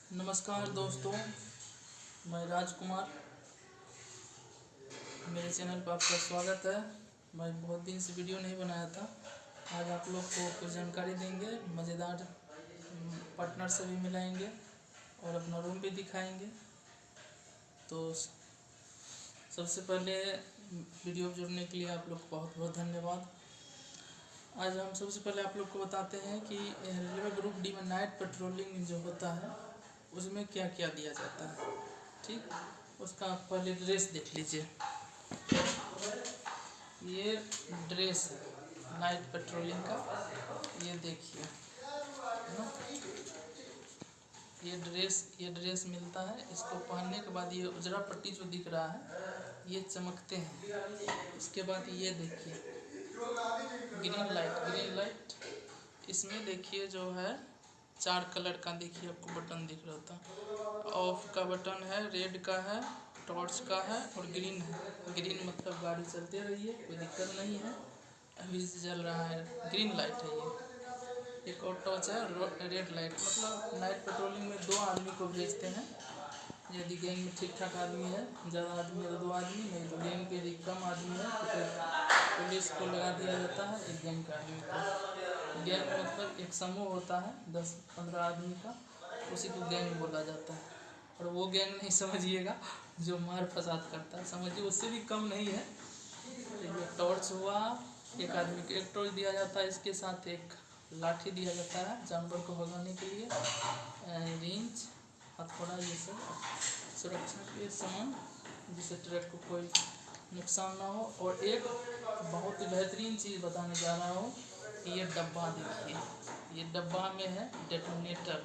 नमस्कार दोस्तों, मैं राजकुमार। मेरे चैनल पर आपका स्वागत है। मैं बहुत दिन से वीडियो नहीं बनाया था। आज आप लोग को कुछ जानकारी देंगे, मज़ेदार पार्टनर से भी मिलाएंगे और अपना रूम भी दिखाएंगे। तो सबसे पहले वीडियो जुड़ने के लिए आप लोग को बहुत बहुत धन्यवाद। आज हम सबसे पहले आप लोग को बताते हैं कि रेलवे ग्रुप डी में नाइट पेट्रोलिंग जो होता है उसमें क्या क्या दिया जाता है। ठीक, उसका पहले ड्रेस देख लीजिए। ये ड्रेस है नाइट पेट्रोलिंग का, ये देखिए ना। ये ड्रेस मिलता है। इसको पहनने के बाद ये उजरा पट्टी जो दिख रहा है ये चमकते हैं। इसके बाद ये देखिए ग्रीन लाइट। इसमें देखिए जो है 4 कलर का, देखिए आपको बटन दिख रहा था। ऑफ का बटन है, रेड का है, टॉर्च का है और ग्रीन है। ग्रीन मतलब गाड़ी चलते रही है, कोई दिक्कत नहीं है। अभी जल रहा है, ग्रीन लाइट है ये। एक और टॉर्च है रेड लाइट, मतलब नाइट पेट्रोलिंग में 2 आदमी को भेजते हैं। यदि गैंग में ठीक ठाक आदमी है, ज़्यादा आदमी है तो 2 आदमी, नहीं तो गैंग के यदि कम आदमी है तो पुलिस को लगा दिया जाता है एक गैंग का आदमी को। गैंग मतलब एक समूह होता है 10-15 आदमी का, उसी को गैंग बोला जाता है। और वो गैंग नहीं समझिएगा जो मार फसाद करता है, समझिए उससे भी कम नहीं है। ये टॉर्च हुआ, एक आदमी को एक टॉर्च दिया जाता है, इसके साथ एक लाठी दिया जाता है जानवर को भगाने के लिए, रेंज, हथौड़ा, ये सब सुरक्षा के सामान जिससे ट्रक को कोई नुकसान ना हो। और एक बहुत ही बेहतरीन चीज़ बताने जा रहा हूँ, ये डब्बा देखिए। ये डब्बा में है डेटोनेटर,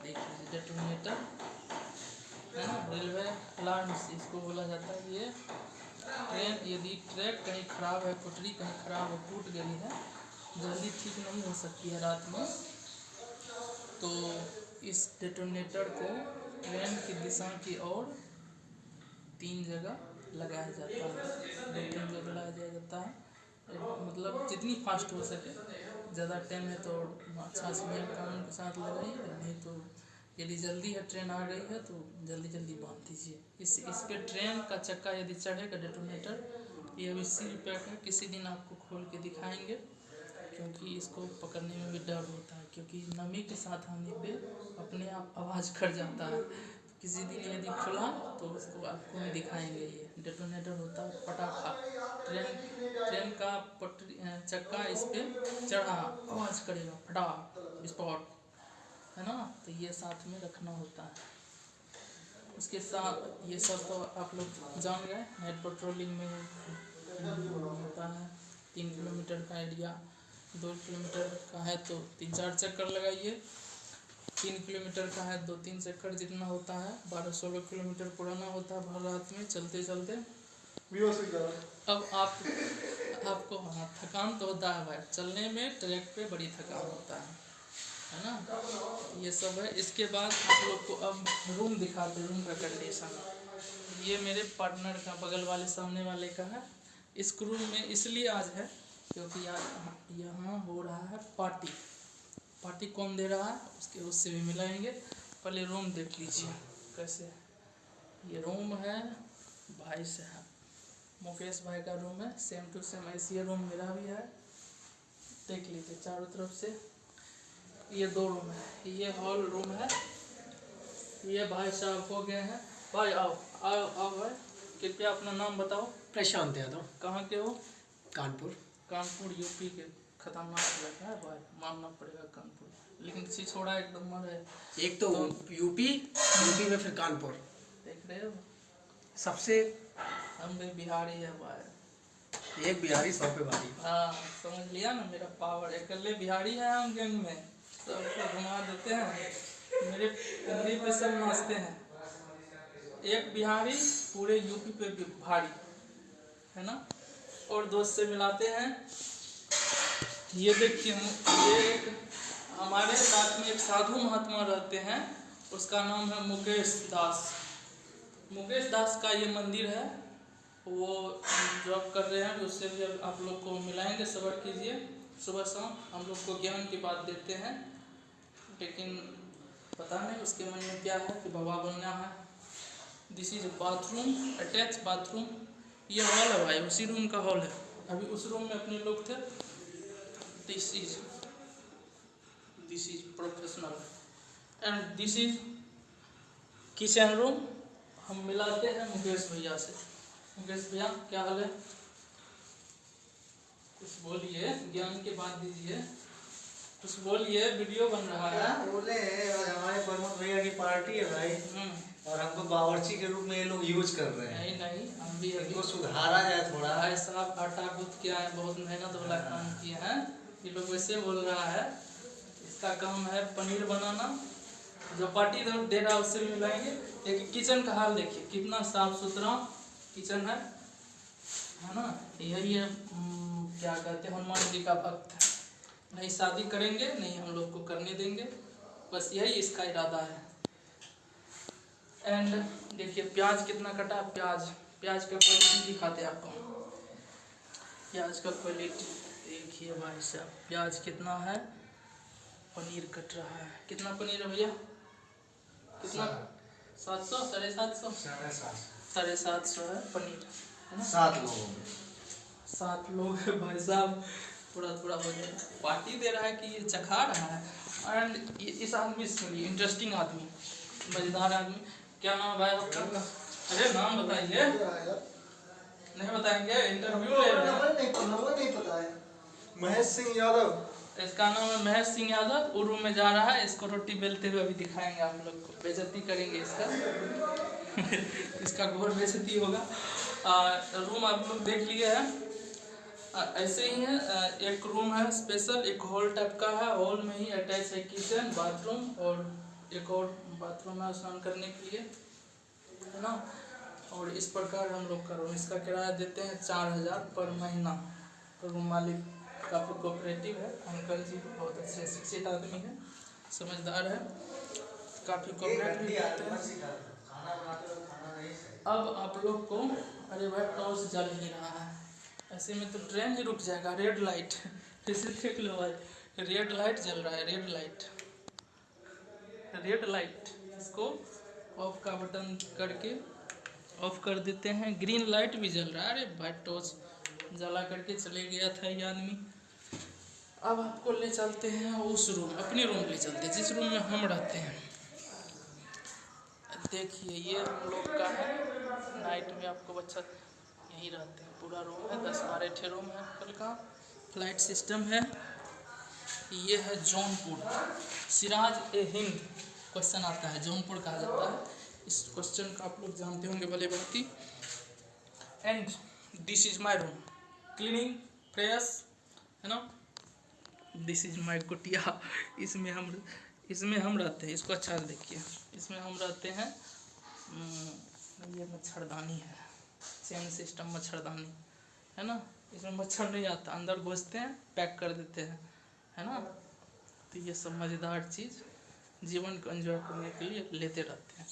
देखिए डेटोनेटर है ना। रेलवे अलार्म इसको बोला जाता है। ये ट्रेन, यदि ट्रैक कहीं ख़राब है, पटरी कहीं ख़राब है, टूट गई है, जल्दी ठीक नहीं हो सकती है रात में, तो इस डेटोनेटर को ट्रेन की दिशा की ओर 3 जगह लगाया जाता है। 2-3 जगह लगाया जाता है, मतलब जितनी फास्ट हो सके। ज़्यादा टाइम है तो अच्छा से नियम कानून के साथ लगाइए, नहीं तो यदि जल्दी है, ट्रेन आ गई है तो जल्दी बांध दीजिए। इस पे ट्रेन का चक्का यदि चढ़ेगा डेटोनेटर, ये अभी सील पैक है, किसी दिन आपको खोल के दिखाएंगे, क्योंकि इसको पकड़ने में भी डर होता है, क्योंकि नमी के साथ आने पे अपने आप आवाज़ कर जाता है। किसी दिन यदि खुला तो उसको आपको भी दिखाएंगे। ये डेटोनेटर होता है पटाखा। ट्रेन का पटरी चक्का इस पर चढ़ा, आवाज़ करेगा, फटा, विस्फोट, है ना। तो ये साथ में रखना होता है। उसके साथ ये सब तो आप लोग जान गए। नाइट पेट्रोलिंग में होता है 3 किलोमीटर का एरिया, 2 किलोमीटर का है तो 3-4 चक्कर लगाइए, 3 किलोमीटर का है 2-3 चक्कर जितना होता है। 12-16 किलोमीटर पुराना होता है भर रात में चलते चलते। अब आपको हाँ थकान तो होता है भाई, चलने में ट्रैक पे बड़ी थकान होता है ना। ये सब है। इसके बाद आप लोग को अब रूम दिखाते हैं, रूम का कंडीशन। ये मेरे पार्टनर का, बगल वाले सामने वाले का है। इस रूम में इसलिए आज है क्योंकि यहाँ हो रहा है पार्टी कौन दे रहा है उससे भी मिलाएंगे। पहले रूम देख लीजिए कैसे। ये रूम है भाई साहब, मुकेश भाई का रूम है, सेम टू सेम ऐसी ये रूम मेरा भी है। देख लीजिए चारों तरफ से। ये 2 रूम है, ये हॉल रूम है। ये भाई साहब हो गए हैं। भाई आओ भाई, कृपया अपना नाम बताओ। प्रशांत यादव। कहाँ के हो? कानपुर यूपी के। खतरनाक लड़का है भाई, मानना पड़ेगा। कानपुर लेकिन छिछोड़ा एक नंबर है। एक तो यूपी में फिर कानपुर। देख रहे हो, सबसे हम भी बिहारी है भाई। एक बिहारी 100 पे भारी। हाँ समझ लिया ना मेरा पावर। अकेले बिहारी है हम गैंग में, सबको घुमा देते हैं, मेरे उंगली पे सब नाचते हैं। एक बिहारी पूरे यूपी पे भारी है ना। और दोस्त से मिलाते हैं। ये देखिए, ये एक हमारे साथ में एक साधु महात्मा रहते हैं, उसका नाम है मुकेश दास का ये मंदिर है। वो जॉब कर रहे हैं, उससे भी आप लोग को मिलाएंगे। सब्र कीजिए, सुबह शाम हम लोग को ज्ञान की बात देते हैं। लेकिन पता नहीं उसके मन में क्या है कि बाबा बनना है। This is bathroom, attach bathroom. ये हॉल है भाई, उसी रूम का हॉल है। अभी उस रूम में अपने लोग थे। This is professional and this is kitchen room. हम मिलाते हैं मुकेश भैया से। मुकेश भैया क्या हाल है? कुछ बोलिए, ज्ञान की बात दीजिए, कुछ बोलिए, वीडियो बन रहा है। बोले और हमारे प्रमोद भैया की पार्टी है भाई, और हमको बावर्ची के रूप में ये लोग यूज कर रहे हैं। नहीं हम भी अभी इनको सुधारा जाए थोड़ा। भाई साहब आटा गूंथ के आए, बहुत मेहनत वाला काम किए हैं। ये लोग वैसे बोल रहा है, इसका काम है पनीर बनाना। जो पार्टी दे रहा है उससे भी मिलाएंगे। लेकिन किचन का हाल देखिए, कितना साफ सुथरा किचन है ना। यही है क्या कहते हैं, हनुमान जी का भक्त है। नहीं शादी करेंगे, नहीं हम लोग को करने देंगे, बस यही इसका इरादा है। एंड देखिए प्याज कितना कटा। प्याज का क्वालिटी दिखाते हैं आपको। प्याज का क्वालिटी देखिए भाई साहब, प्याज कितना है। पनीर कट रहा है, कितना पनीर है भैया? कितना? 700, 750, 750 है पनीर, है ना। 7 लोगों में 7 लोग है भाई साहब, थोड़ा थोड़ा हो जाएगा। पार्टी दे रहा है कि ये चखा रहा है। एंड इस आदमी से मिलिए, इंटरेस्टिंग आदमी, मजेदार आदमी। क्या नाम है भाई आपका? अरे नाम बताइए। नहीं बताएंगे, इंटरव्यू ले रहे हैं। नंबर नहीं पता है। महेश सिंह यादव। इसका नाम है महेश सिंह यादव। वो रूम में जा रहा है, इसको रोटी बेलते हुए अभी दिखाएंगे आप लोग को। बेइज्जती करेंगे इसका इसका घोर बेइज्जती होगा। रूम आप लोग देख लिए हैं। ऐसे ही है। एक रूम है स्पेशल, एक हॉल टाइप का है। हॉल में ही अटैच है किचन, बाथरूम, और एक और बाथरूम है स्नान करने के लिए, है ना। और इस प्रकार हम लोग का रूम, इसका किराया देते हैं 4000 पर महीना। तो रूम मालिक काफ़ी कोऑपरेटिव है, अंकल जी बहुत अच्छे शिक्षित आदमी है, समझदार है, काफ़ी कोऑपरेट भी करते हैं। अब आप लोग को, अरे भाई टॉर्च जल ही रहा है, ऐसे में तो ट्रेन ही रुक जाएगा। रेड लाइट इसे देख लो भाई, रेड लाइट जल रहा है। रेड लाइट इसको ऑफ का बटन करके ऑफ कर देते हैं। ग्रीन लाइट भी जल रहा है। अरे भाई टॉर्च जला करके चले गया था ये आदमी। अब आपको ले चलते हैं उस रूम, अपने रूम ले चलते हैं जिस रूम में हम रहते हैं। देखिए ये हम लोग का है। नाइट में आपको बच्चा यहीं रहते हैं। पूरा रूम है, 10-12 रूम है। कल का फ्लाइट सिस्टम है। ये है जौनपुर, सिराज ए हिंद क्वेश्चन आता है, जौनपुर कहा जाता है। इस क्वेश्चन का आप लोग जानते होंगे भले बहुत ही। And this is my room, cleaning fresh, है ना। दिस इज माई कुटिया, इसमें हम रहते हैं। इसको अच्छा देखिए, इसमें हम रहते हैं। ये मच्छरदानी है, चेन सिस्टम मच्छरदानी, है ना। इसमें मच्छर नहीं आता, अंदर घुसते हैं, पैक कर देते हैं, है ना। तो ये सब मज़ेदार चीज़ जीवन को एंजॉय करने के लिए लेते रहते हैं।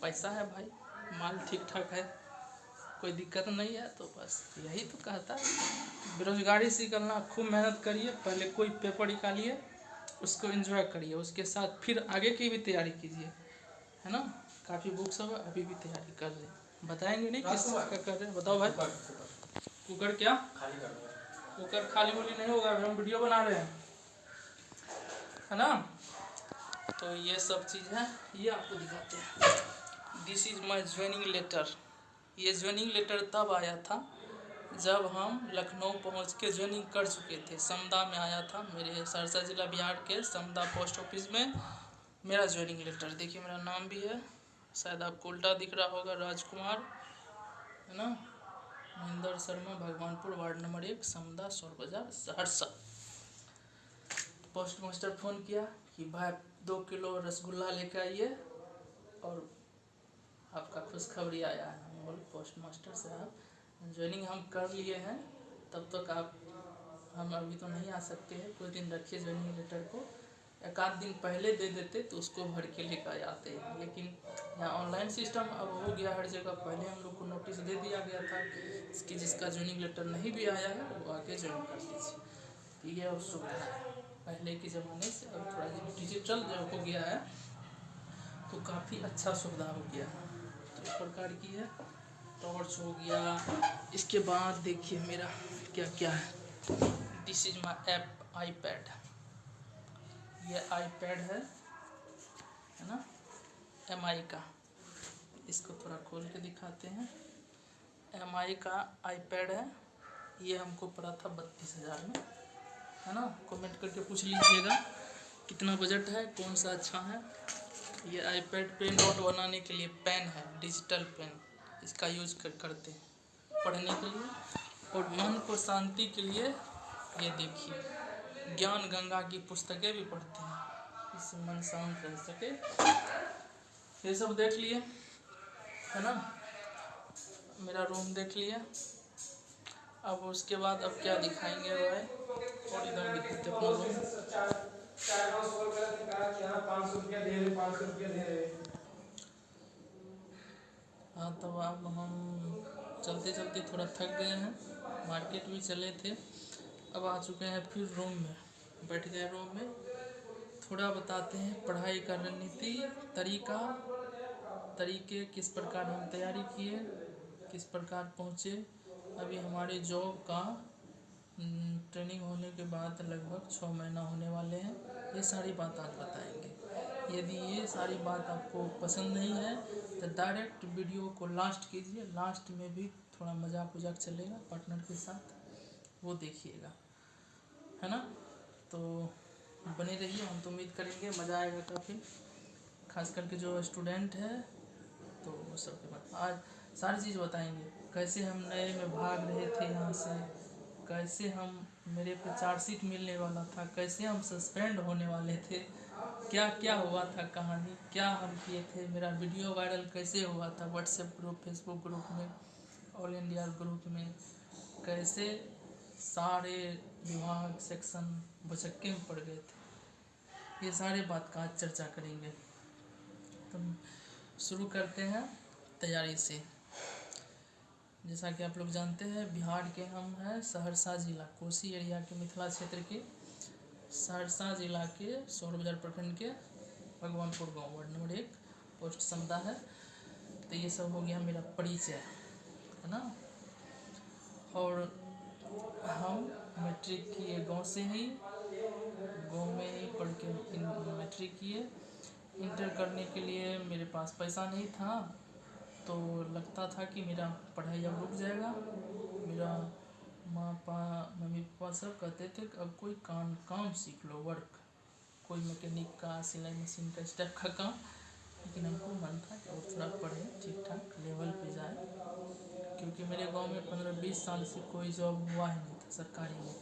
पैसा है भाई, माल ठीक ठाक है, कोई दिक्कत नहीं है। तो बस यही तो कहता है, बेरोजगारी से निकलना, खूब मेहनत करिए, पहले कोई पेपर निकालिए, उसको एंजॉय करिए, उसके साथ फिर आगे की भी तैयारी कीजिए, है ना। काफ़ी बुक सब है, अभी भी तैयारी कर रहे हैं। बताएंगे नहीं किस चीज़ का कर रहे हैं, बताओ भाई। कुकर क्या कुकर खाली बोली नहीं होगा, हम वीडियो बना रहे हैं, है ना। तो ये सब चीज़ है, ये आपको दिखाते हैं। This is my joining letter. ये ज्वाइनिंग लेटर तब आया था जब हम लखनऊ पहुंच के ज्वाइनिंग कर चुके थे। समदा में आया था, मेरे सहरसा जिला बिहार के समदा पोस्ट ऑफिस में मेरा ज्वाइनिंग लेटर। देखिए मेरा नाम भी है, शायद आपको उल्टा दिख रहा होगा, राजकुमार, है ना। महेंद्र शर्मा, भगवानपुर, वार्ड नंबर 1, समदा, सौर बाजार, सहरसा। पोस्ट मास्टर फ़ोन किया कि भाई 2 किलो रसगुल्ला लेकर आइए और आपका खुशखबरी आया है। हम बोले पोस्ट मास्टर साहब ज्वाइनिंग हम कर लिए हैं, तब तक हम अभी तो नहीं आ सकते हैं, कुछ दिन रखिए ज्वाइनिंग लेटर को। 1 आध दिन पहले दे देते तो उसको भर के लेकर आते हैं। लेकिन यहाँ ऑनलाइन सिस्टम अब हो गया हर जगह। पहले हम लोग को नोटिस दे दिया गया था कि जिसका ज्वाइनिंग लेटर नहीं भी आया है वो आके ज्वाइन कर लीजिए। ये अब सुविधा है, पहले के ज़माने से अब थोड़ा डिजिटल जो हो गया है तो काफ़ी अच्छा सुविधा हो गया है। तो इस प्रकार की है, टॉर्च हो गया। इसके बाद देखिए मेरा क्या क्या है। This is my app iPad. ये आईपैड है ना, MI का। इसको थोड़ा खोल के दिखाते हैं। MI का आईपैड है। ये हमको पड़ा था 32,000 में, है ना। कमेंट करके पूछ लीजिएगा कितना बजट है, कौन सा अच्छा है। ये आईपैड पे नोट बनाने के लिए पेन है, डिजिटल पेन। इसका यूज करते हैं पढ़ने के लिए, और मन को शांति के लिए ये देखिए ज्ञान गंगा की पुस्तकें भी पढ़ते हैं, इससे मन शांत रह सके। ये सब देख लिए, है ना। मेरा रूम देख लिया। अब उसके बाद अब क्या दिखाएंगे भाई, और इधर दिखाते अपना रूम। हाँ, तब अब हम चलते चलते थोड़ा थक गए हैं, मार्केट भी चले थे। अब आ चुके हैं फिर रूम में, बैठ गए रूम में। थोड़ा बताते हैं पढ़ाई का रणनीति, तरीके किस प्रकार हम तैयारी किए, किस प्रकार पहुँचे। अभी हमारे जॉब का ट्रेनिंग होने के बाद लगभग 6 महीना होने वाले हैं। ये सारी बात आज बताएंगे। यदि ये सारी बात आपको पसंद नहीं है तो डायरेक्ट वीडियो को लास्ट कीजिए। लास्ट में भी थोड़ा मजाक चलेगा पार्टनर के साथ, वो देखिएगा, है ना। तो बने रहिए, हम तो उम्मीद करेंगे मज़ा आएगा काफ़ी, खास करके जो स्टूडेंट है तो वो सब के बाद आज सारी चीज़ बताएंगे। कैसे हम नए में भाग रहे थे यहाँ से, कैसे हम, मेरे पे चार्जशीट मिलने वाला था, कैसे हम सस्पेंड होने वाले थे, क्या क्या हुआ था कहानी, क्या हम किए थे, मेरा वीडियो वायरल कैसे हुआ था व्हाट्सएप ग्रुप, फेसबुक ग्रुप में, ऑल इंडिया ग्रुप में, कैसे सारे विभाग सेक्शन भुचक्के में पड़ गए थे। ये सारे बात का आज चर्चा करेंगे। तो शुरू करते हैं तैयारी से। जैसा कि आप लोग जानते हैं, बिहार के हम हैं सहरसा ज़िला, कोसी एरिया के, मिथिला क्षेत्र के सहरसा ज़िला के सौर बाजार प्रखंड के भगवानपुर गांव, वार्ड नंबर 1, पोस्ट समदा है। तो ये सब हो गया मेरा परिचय, है ना। और हम मैट्रिक किए गांव से ही, गांव में ही पढ़ के मैट्रिक किए। इंटर करने के लिए मेरे पास पैसा नहीं था, तो लगता था कि मेरा पढ़ाई अब रुक जाएगा। मेरा मम्मी पापा सब कहते थे कि अब कोई काम सीख लो, वर्क, कोई मैकेनिक का, सिलाई मशीन का, इस टाइप का काम। लेकिन हमको मन था कि और थोड़ा पढ़े, ठीक ठाक लेवल पे जाए, क्योंकि मेरे गांव में 15-20 साल से कोई जॉब हुआ ही नहीं था सरकारी में।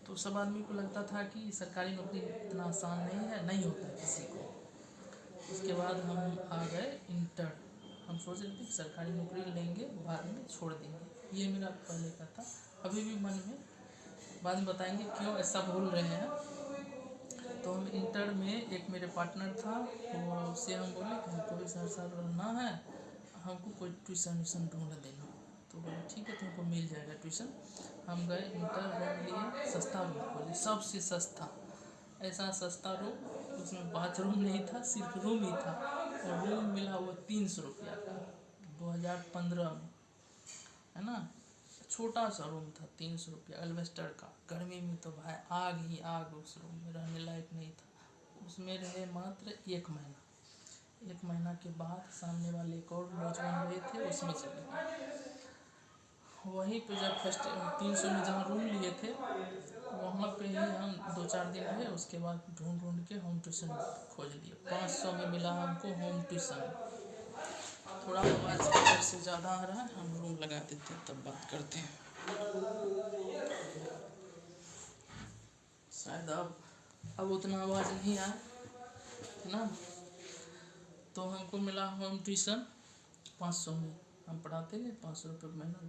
तो सब आदमी को लगता था कि सरकारी नौकरी इतना आसान नहीं है, नहीं होता किसी को। उसके बाद हम आ गए इंटर। हम सोच रहे थे कि सरकारी नौकरी लेंगे, बाद में छोड़ देंगे, ये मेरा पहले का था। अभी भी मन में, बाद में बताएंगे क्यों ऐसा बोल रहे हैं। तो हम इंटर में, एक मेरे पार्टनर था, वो उससे हम बोले कि हमको भी सहरसा रहना है, हमको कोई ट्यूशन ढूंढ देना। तो बोले ठीक है, तुमको मिल जाएगा ट्यूशन। हम गए इंटर, रूम लिए, सस्ता रूम खोले, सबसे सस्ता, ऐसा सस्ता रूम, उसमें बाथरूम नहीं था, सिर्फ रूम ही था। और रूम मिला वो 300 रुपया का, 2015 में, है ना। छोटा सा रूम था, 300 रुपया, एल्वेस्टर का। गर्मी में तो भाई आग ही आग, उस रूम में रहने लायक नहीं था। उसमें रहे मात्र 1 महीना। 1 महीना के बाद सामने वाले एक और लॉज बन रहे थे, उसमें चले गए। वहीं पे जब फर्स्ट 300 में जहाँ रूम लिए थे, वहाँ पे ही हम 2-4 दिन रहे। उसके बाद ढूंढ के होम ट्यूशन खोज लिए। 500 में मिला हमको होम ट्यूशन। थोड़ा आवाज़ स्पीकर से ज़्यादा आ रहा है, हम रूम लगा देते हैं तब बात करते हैं। शायद अब उतना आवाज़ नहीं आए, है ना। तो हमको मिला होम ट्यूशन 500 में। हम पढ़ाते थे 500 रुपये महीना।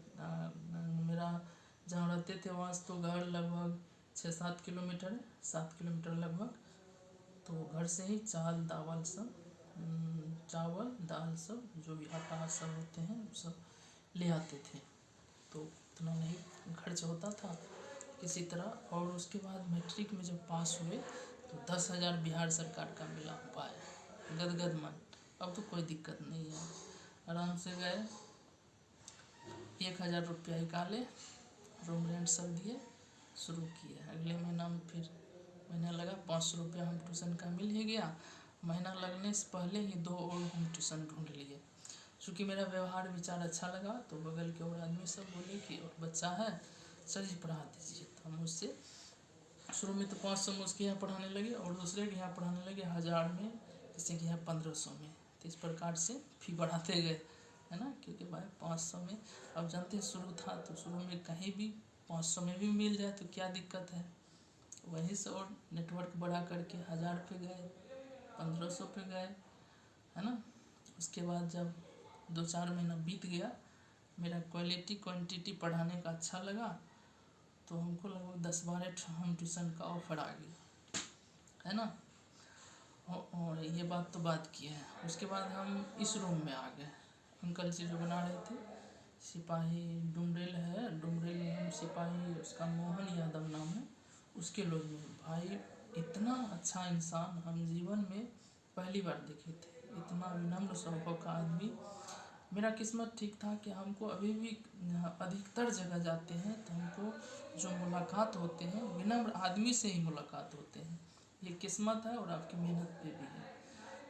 मेरा जहाँ रहते थे वहाँ से तो घर लगभग 6-7 किलोमीटर है, 7 किलोमीटर लगभग। तो घर से ही चावल दाल सब जो भी आटा सब होते हैं सब ले आते थे। तो उतना नहीं खर्च होता था किसी तरह। और उसके बाद मैट्रिक में जब पास हुए तो 10,000 बिहार सरकार का मिला, पाया, गदगद मन। अब तो कोई दिक्कत नहीं है। आराम से गए, 1000 रुपया निकाले, रूम रेंट सब दिए, शुरू किए। अगले महीना में फिर महीना लगा, 500 रुपया हम ट्यूशन का मिल ही गया। महीना लगने से पहले ही 2 और हम ट्यूशन ढूंढ लिए। चूँकि मेरा व्यवहार विचार अच्छा लगा तो बगल के और आदमी सब बोले कि और बच्चा है सर जी पढ़ा दीजिए। तो हम उससे शुरू में तो 500 में उसके यहाँ पढ़ाने लगे और दूसरे के यहाँ पढ़ाने लगे 1000 में, किसी के यहाँ 1500 में। तो इस प्रकार से फी बढ़ाते गए, है ना। क्योंकि भाई 500 में, अब जानते हैं शुरू था तो शुरू में कहीं भी 500 में भी मिल जाए तो क्या दिक्कत है। वहीं से और नेटवर्क बढ़ा करके 1000 पे गए, 1500 पे गए, है ना। उसके बाद जब 2-4 महीना बीत गया, मेरा क्वालिटी क्वांटिटी पढ़ाने का अच्छा लगा तो हमको लगभग 10-12 होम ट्यूशन का ऑफर आ गया, है ना। और ये बात तो बात की है। उसके बाद हम इस रूम में आ गए। अंकल जी जो बना रहे थे, सिपाही डुमरेल है, डुमरेल में हम सिपाही, उसका मोहन यादव नाम है, उसके लोग में भाई इतना अच्छा इंसान हम जीवन में पहली बार देखे थे। इतना विनम्र स्वभाव का आदमी। मेरा किस्मत ठीक था कि हमको अभी भी अधिकतर जगह जाते हैं तो हमको जो मुलाकात होते हैं विनम्र आदमी से ही मुलाकात होते हैं। ये किस्मत है और आपकी मेहनत पे भी है।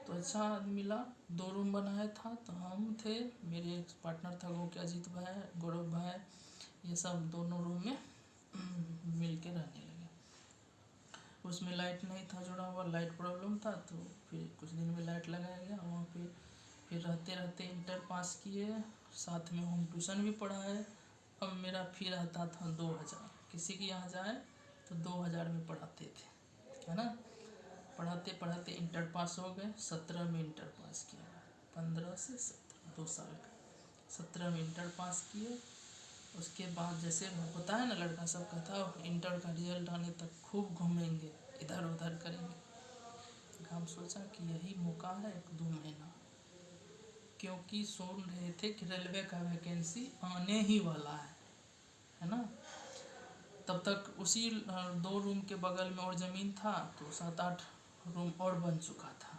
तो अच्छा आदमी मिला। 2 रूम बनाया था तो हम थे, मेरे एक पार्टनर था वो के अजीत भाई, गौरव भाई, ये सब दोनों रूम में मिल के रहने लगे। उसमें लाइट नहीं था जुड़ा हुआ, लाइट प्रॉब्लम था तो फिर कुछ दिन में लाइट लगाया गया वहाँ पे। फिर रहते रहते इंटर पास किए, साथ में होम ट्यूशन भी पढ़ा है। अब मेरा फी रहता था 2000, किसी के यहाँ जाए तो 2000 में पढ़ाते थे, है ना। पढ़ाते पढ़ाते इंटर पास हो गए, 17 में इंटर पास किया, 15 से 17 2 साल का, 17 में इंटर पास किए। उसके बाद जैसे होता है ना, लड़का सब कहता है इंटर का रिजल्ट आने तक खूब घूमेंगे, इधर उधर करेंगे। हम सोचा कि यही मौका है 1-2 महीना, क्योंकि सुन रहे थे कि रेलवे का वैकेंसी आने ही वाला है ना। तब तक उसी 2 रूम के बगल में और ज़मीन था तो 7-8 रूम और बन चुका था।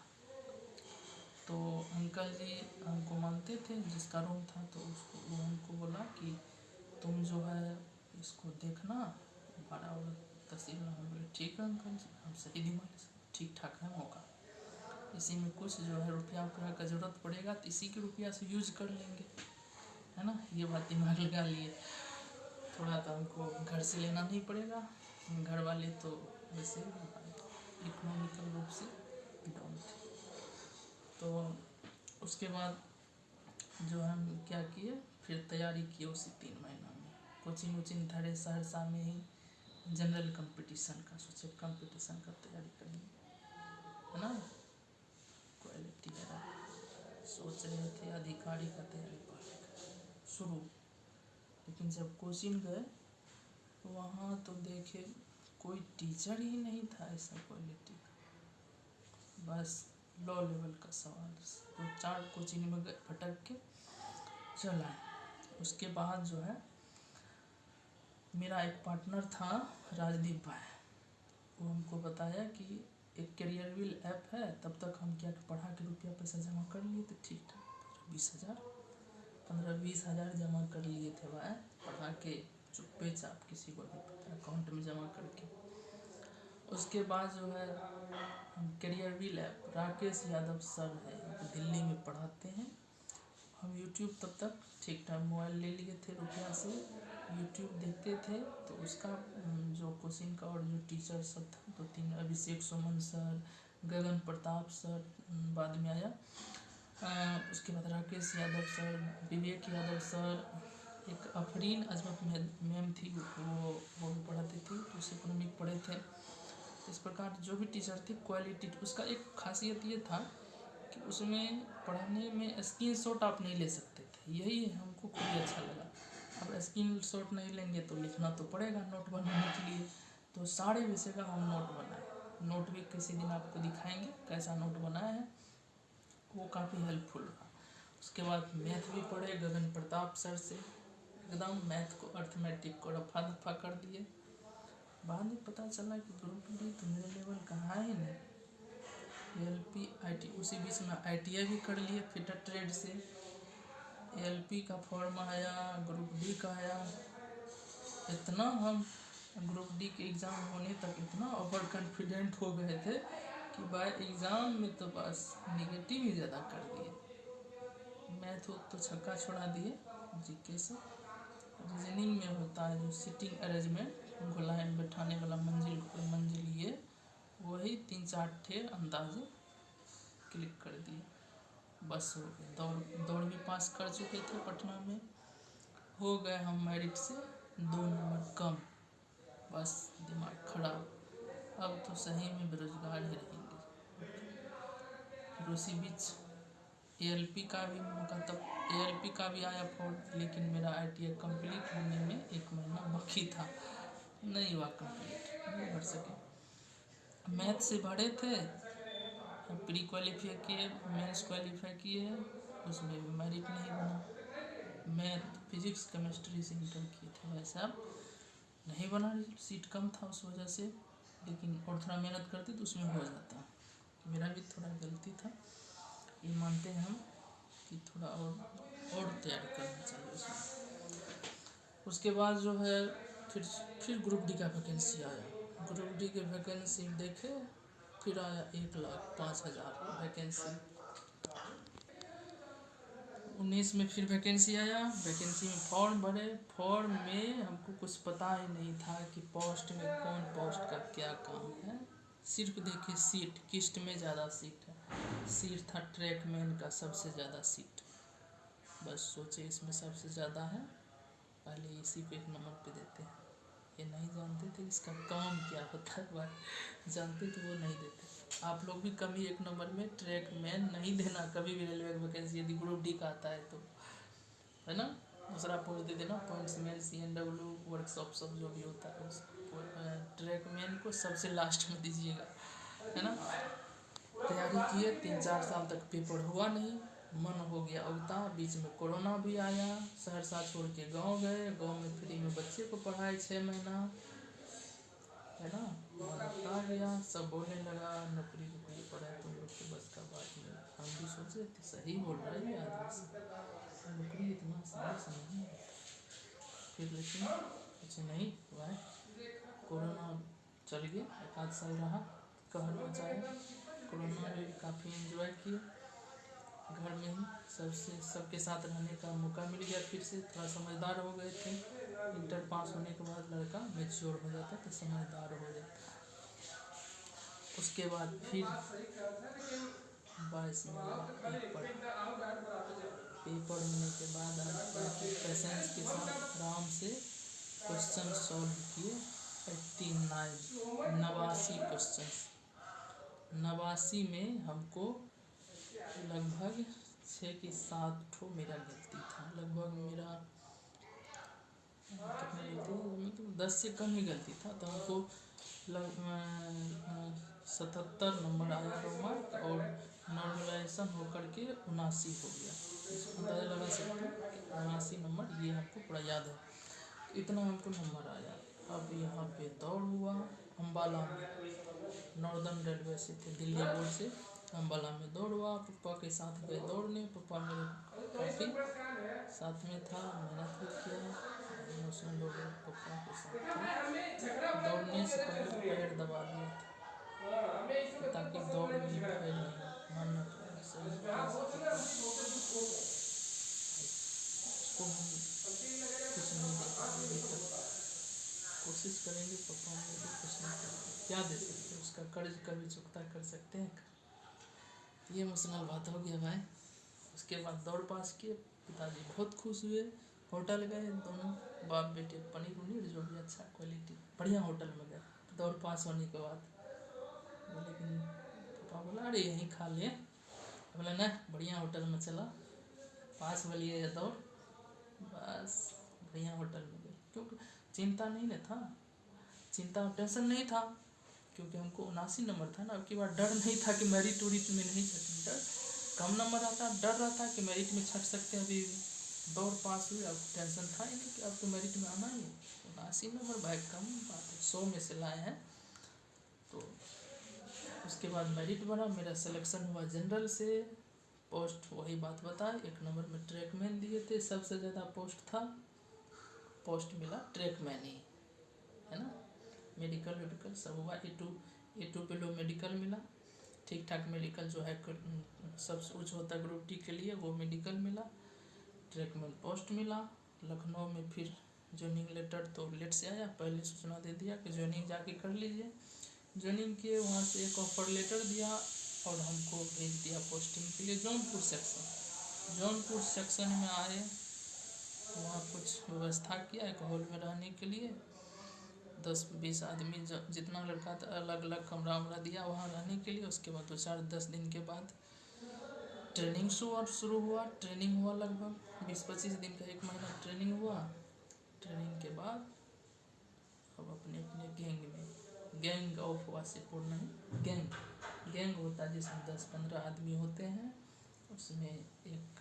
तो अंकल जी हमको मानते थे, जिसका रूम था तो उसको, वो हमको बोला कि तुम जो है इसको देखना, भाड़ा और तहसील। हम बोले ठीक है अंकल जी, हम सही दिमाग से, ठीक ठाक है मौका, इसी में कुछ जो है रुपया का ज़रूरत पड़ेगा तो इसी के रुपया से यूज कर लेंगे, है ना। ये बात दिमाग लगा लिए। थोड़ा तो हमको घर से लेना नहीं पड़ेगा, घर वाले तो वैसे इकोनॉमिकल रूप से डाउन थे। तो उसके बाद जो हम क्या किए, फिर तैयारी किए उसी 3 महीना में। कोचिंग वोचिंग धरे सहरसा में ही, जनरल कंपटीशन का सोचे, कंपटीशन का तैयारी करेंगे, है ना। क्वालिटी है, सोच रहे थे अधिकारी का तैयारी पहले शुरू। लेकिन जब कोचिंग गए तो वहाँ तो देखे कोई टीचर ही नहीं था ऐसा क्वालिटी का, बस लो लेवल का सवाल। तो 4 कोचिंग में गए, भटक के चला। उसके बाद जो है मेरा एक पार्टनर था राजदीप भाई, वो हमको बताया कि एक करियर व्हील ऐप है। तब तक हम क्या पढ़ा के रुपया पैसा जमा कर लिए थे, ठीक ठाक 15-20 हज़ार जमा कर लिए थे भाई, पढ़ा के चुप्पे चाप, किसी को नहीं पता, अकाउंट में जमा करके। उसके बाद जो है career wheel app, Rakesh Yadav sir है, दिल्ली में पढ़ाते हैं। हम यूट्यूब तब तक ठीक ठाक मोबाइल ले लिए थे रुपया से, यूट्यूब देखते थे। तो उसका जो कोचिंग का और जो टीचर सब था 2-3, अभिषेक सुमन सर, गगन प्रताप सर बाद में आया, उसके बाद राकेश यादव सर, विवेक यादव सर, एक अफरीन अजमत मैम थी, वो भी पढ़ाती थी, तो उसे इकोनॉमिक पढ़े थे। इस प्रकार जो भी टीचर थे क्वालिटी, उसका एक खासियत ये था कि उसमें पढ़ाने में स्क्रीनशॉट आप नहीं ले सकते थे, यही हमको खूब अच्छा लगा। अब स्क्रीनशॉट नहीं लेंगे तो लिखना तो पड़ेगा नोट बनाने के लिए, तो सारे विषय का हम नोट बनाए। नोट भी किसी दिन आपको दिखाएंगे कैसा नोट बनाया है, वो काफ़ी हेल्पफुल रहा। उसके बाद मैथ भी पढ़े गगन प्रताप सर से, एकदम मैथ को, अर्थमेटिक को रफा दफा कर दिए। बाद में पता चला कि ग्रुप डी तो मेरे लेवल का है ही नहीं, ALP IT, उसी बीच में ITI भी कर लिए फिटर ट्रेड से। ALP का फॉर्म आया, ग्रुप डी का आया। इतना हम ग्रुप डी के एग्ज़ाम होने तक इतना ओवर कॉन्फिडेंट हो गए थे कि बाय एग्ज़ाम में तो बस निगेटिव ही ज़्यादा कर दिए। मैथ तो छक्का छोड़ा दिए। जीके से रीजनिंग में होता है जो सिटिंग अरेंजमेंट, उनको लाइन बैठाने वाला, मंजिल पर मंजिल, ये वही 3-4 ठे अंदाजे क्लिक कर दिए, बस हो गए। दौड़ भी पास कर चुके थे पटना में, हो गए हम मेरिट से 2 नंबर कम। बस दिमाग खराब, अब तो सही में बेरोजगार ही रहेंगे। फिर उसी बीच ALP का भी मौका, तब ALP का भी आया फॉर्म, लेकिन मेरा ITI कंप्लीट होने में 1 महीना बाकी था, नहीं हुआ कंप्लीट, नहीं भर सके। मैथ से भरे थे, प्री क्वालिफाई किए, मेंस क्वालिफाई किए, उसमें भी मेरिट नहीं बना। मैथ फिजिक्स केमिस्ट्री से इंटर किए थे, वैसे अब नहीं बना, सीट कम था उस वजह से। लेकिन और थोड़ा मेहनत करते तो उसमें हो जाता। मेरा भी थोड़ा गलती था, ये मानते हैं हम कि थोड़ा और तैयारी करना चाहिए उसमें। उसके बाद जो है फिर ग्रुप डी का वैकेंसी आया। ग्रुप डी के वैकेंसी देखे, फिर आया 1,05,000 वैकेंसी। 19 में फिर वैकेंसी आया, वैकेंसी में फॉर्म भरे। फॉर्म में हमको कुछ पता ही नहीं था कि पोस्ट में कौन पोस्ट का क्या काम है। सिर्फ देखे सीट, किस्ट में ज़्यादा सीट है, सीट था ट्रैकमैन का सबसे ज़्यादा सीट। बस सोचे इसमें सबसे ज़्यादा है, पहले इसी को 1 नंबर पे देते हैं। ये नहीं जानते थे इसका काम क्या होता है, बात जानते तो वो नहीं देते। आप लोग भी कभी 1 नंबर में ट्रैकमैन नहीं देना कभी भी, रेलवे वैकेंसी यदि ग्रुप डी का आता है तो, है ना। दूसरा पोस्ट दे देना, पॉइंट्समैन, CNW, वर्कशॉप सब जो भी होता है उस ट्रैकमैन को सबसे लास्ट में दीजिएगा, है ना। तैयारी किए, 3-4 साल तक पेपर हुआ नहीं, मन हो गया उगता। बीच में कोरोना भी आया, सहरसा छोड़ के गांव गए, गांव में फ्री में बच्चे को पढ़ाए 6 महीना, है ना। मन उगता गया, सब बोलने लगा नौकरी पड़ा है तुम लोग के बस का बात नहीं। हम भी सोचे थे सही बोल रहा है ये आदमी से, नौकरी इतना आसान से नहीं है। फिर लेकिन कुछ नहीं हुआ, कोरोना चल गया, 1 आध साल रहा, कहर मचाया। कोरोना में भी काफ़ी एंजॉय किए, घर में ही सबके साथ रहने का मौका मिल गया। फिर से थोड़ा समझदार हो गए थे, इंटर पास होने के बाद लड़का मैच्योर हो जाता तो समझदार हो जाता। उसके बाद फिर 22 में पेपर होने के बाद पेशेंस के साथ आराम से क्वेश्चन सॉल्व किए। 89 क्वेश्चन, 89 में हमको लगभग 6 की 7 ठो मेरा गलती था। लगभग मेरा कितना गलती, मतलब 10 से कम ही गलती था, तो हमको 77 नंबर आया मार्क, और नॉर्मलाइजेशन होकर के 79 हो गया। इसको अंदाज़ा लगा सकते हैं कि 79 नंबर, ये हमको पूरा याद है, इतना हमको नंबर आया। अब यहाँ पे दौड़ हुआ अम्बाला में, नॉर्दर्न रेलवे से थे, दिल्ली बोर्ड से अम्बाला में दौड़ हुआ। पप्पा के साथ गए दौड़ने, पप्पा मेरे काफ़ी साथ में था, मेहनत भी किया, इमोशनल हो गया, पप्पा के साथ था। दौड़ने से पहले पैर दबा दिया था ताकि दौड़ में पैर नहीं मानना पड़े, सही उसको हम कुछ नहीं दे पाएंगे तक, कोशिश करेंगे पप्पा में भी कुछ नहीं करेंगे, क्या दे सकते, उसका कर्ज कभी चुकता कर सकते हैं। ये इमोशनल बात हो गया भाई। उसके बाद दौड़ पास किए, पिताजी बहुत खुश हुए। होटल गए दोनों बाप बेटे, पनीर उनीर जो भी अच्छा क्वालिटी बढ़िया होटल में गए दौड़ पास होने के बाद। लेकिन पापा बोला अरे यहीं खा ले, बोला ना बढ़िया होटल में चला, पास वाली है दौड़, बस बढ़िया होटल में गए। क्योंकि चिंता नहीं ना था, चिंता टेंशन नहीं था, क्योंकि हमको 79 नंबर था ना। अब की बार डर नहीं था कि मेरिट उरिट में नहीं छट, डर कम नंबर आता, डर रहा था कि मेरिट में छट सकते हैं। अभी दौड़ पास हुई, अब टेंशन था ही नहीं कि अब तो मेरिट में आना ही है। 79 नंबर भाई कम बात है, 100 में से लाए हैं। तो उसके बाद मेरिट बना, मेरा सिलेक्शन हुआ जनरल से। पोस्ट वही बात बताए, 1 नंबर में ट्रैकमैन दिए थे, सबसे ज़्यादा पोस्ट था, पोस्ट मिला ट्रैकमैन ही, है ना। मेडिकल सब हुआ, A2 पे लो मेडिकल मिला, ठीक ठाक मेडिकल जो है सबसे उच्च होता है ग्रुप डी के लिए, वो मेडिकल मिला। ट्रैकमैन पोस्ट मिला। लखनऊ में फिर ज्वाइनिंग लेटर तो लेट से आया, पहले सूचना दे दिया कि ज्वाइनिंग जाके कर लीजिए। ज्वाइनिंग किए, वहाँ से एक ऑफर लेटर दिया और हमको भेज दिया पोस्टिंग के लिए जौनपुर सेक्शन। जौनपुर सेक्शन में आए, वहाँ कुछ व्यवस्था किया एक हॉल में रहने के लिए, 10-20 आदमी जितना लड़का था, अलग अलग कमरा वमरा दिया वहाँ रहने के लिए। उसके बाद 2-4-10 दिन के बाद ट्रेनिंग शुरू हुआ। ट्रेनिंग हुआ लगभग 20-25 दिन का, 1 महीना ट्रेनिंग हुआ। ट्रेनिंग के बाद अब अपने अपने गैंग में, गैंग ऑफ वासीपुर नहीं, गैंग होता है जिसमें 10-15 आदमी होते हैं, उसमें एक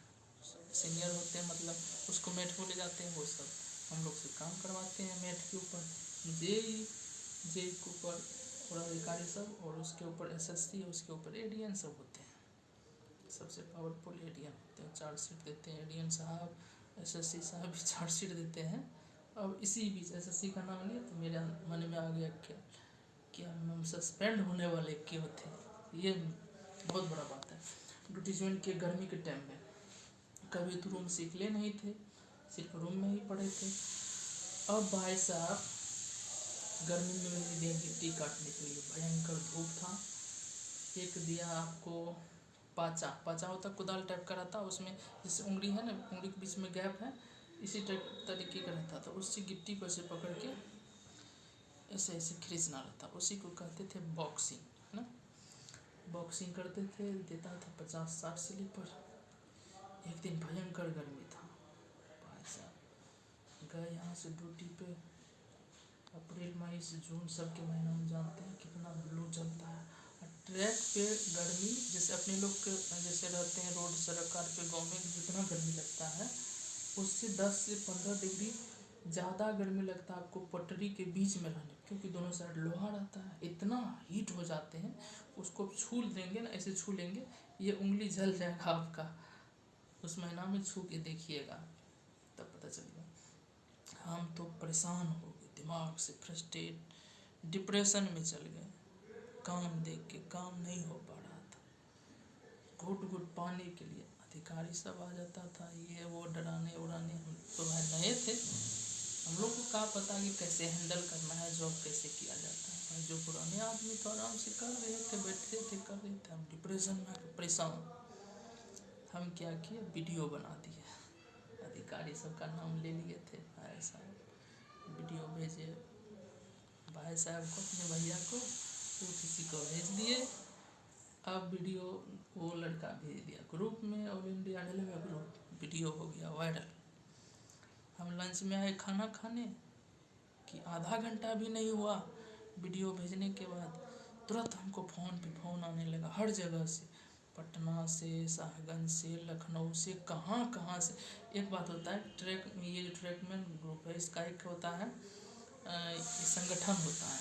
सीनियर होते हैं, मतलब उसको मेट को ले जाते हैं, वो सब हम लोग से काम करवाते हैं मेट के ऊपर। जेई के ऊपर पदाधिकारी सब, और उसके ऊपर SSC, उसके ऊपर ADN सब होते हैं। सबसे पावरफुल ADN होते हैं, चार्जशीट देते हैं ADN साहब, SSC साहब भी चार्जशीट देते हैं। अब इसी बीच SSC का नाम लिया तो मेरे मन में आ गया कि हम सस्पेंड होने वाले क्यों थे, ये बहुत बड़ा बात है। ड्यूटी ज्वाइन किए गर्मी के टाइम में, कभी तो रूम सीखले नहीं थे, सिर्फ रूम में ही पड़े थे। अब भाई साहब गर्मी में मैंने दिया गिट्टी काटने के लिए, भयंकर धूप था। एक दिया आपको पाचा होता कुदाल टाइप का रहता, उसमें जैसे उंगली है ना, उंगली के बीच में गैप है, इसी टाइप तरीके का रहता था। उससे गिट्टी को ऐसे पकड़ के ऐसे ऐसे खींचना रहता, उसी को कहते थे बॉक्सिंग, है ना। बॉक्सिंग करते थे, देता था 50-60 स्लीपर। एक दिन भयंकर गर्मी था भाई साहब, गए यहाँ से ड्यूटी पे। अप्रैल मई से जून सब के महीना में जानते हैं कितना लू चलता है। ट्रैक पे गर्मी, जैसे अपने लोग के जैसे रहते हैं रोड सड़क कार पे गाँव में जितना गर्मी लगता है, उससे 10 से 15 डिग्री ज़्यादा गर्मी लगता है आपको पटरी के बीच में रहने, क्योंकि दोनों साइड लोहा रहता है, इतना हीट हो जाते हैं। उसको छू लेंगे ना, ऐसे छू लेंगे, ये उंगली जल जाएगा आपका। उस महीना में छू के देखिएगा तब पता चलेगा। हम तो परेशान हो गए, दिमाग से फ्रस्ट्रेट, डिप्रेशन में चल गए। काम देख के काम नहीं हो पा रहा था, घुट घुट पाने के लिए अधिकारी सब आ जाता था, ये वो डराने उड़ाने। हम तो भाई नए थे, हम लोग को क्या पता कि कैसे हैंडल करना है, जॉब कैसे किया जाता है। भाई जो पुराने आदमी तो आराम से कर रहे थे, बैठे थे, कर रहे थे, हम डिप्रेशन में आके परेशान। हम क्या किए, वीडियो बना दिए, अधिकारी सबका नाम ले लिए थे, भाई साहब वीडियो भेजे भाई साहब को, अपने भैया को, वो किसी को भेज दिए। अब वीडियो वो लड़का भेज दिया ग्रुप में, all India railway group, video हो गया वायरल। हम लंच में आए खाना खाने कि आधा घंटा भी नहीं हुआ वीडियो भेजने के बाद तुरंत हमको फ़ोन पे फ़ोन आने लगा हर जगह से, पटना से, शाहगंज से, लखनऊ से, कहाँ से। एक बात होता है, ट्रैक ये जो ट्रैकमैन ग्रुप है, इसका एक होता है संगठन होता है,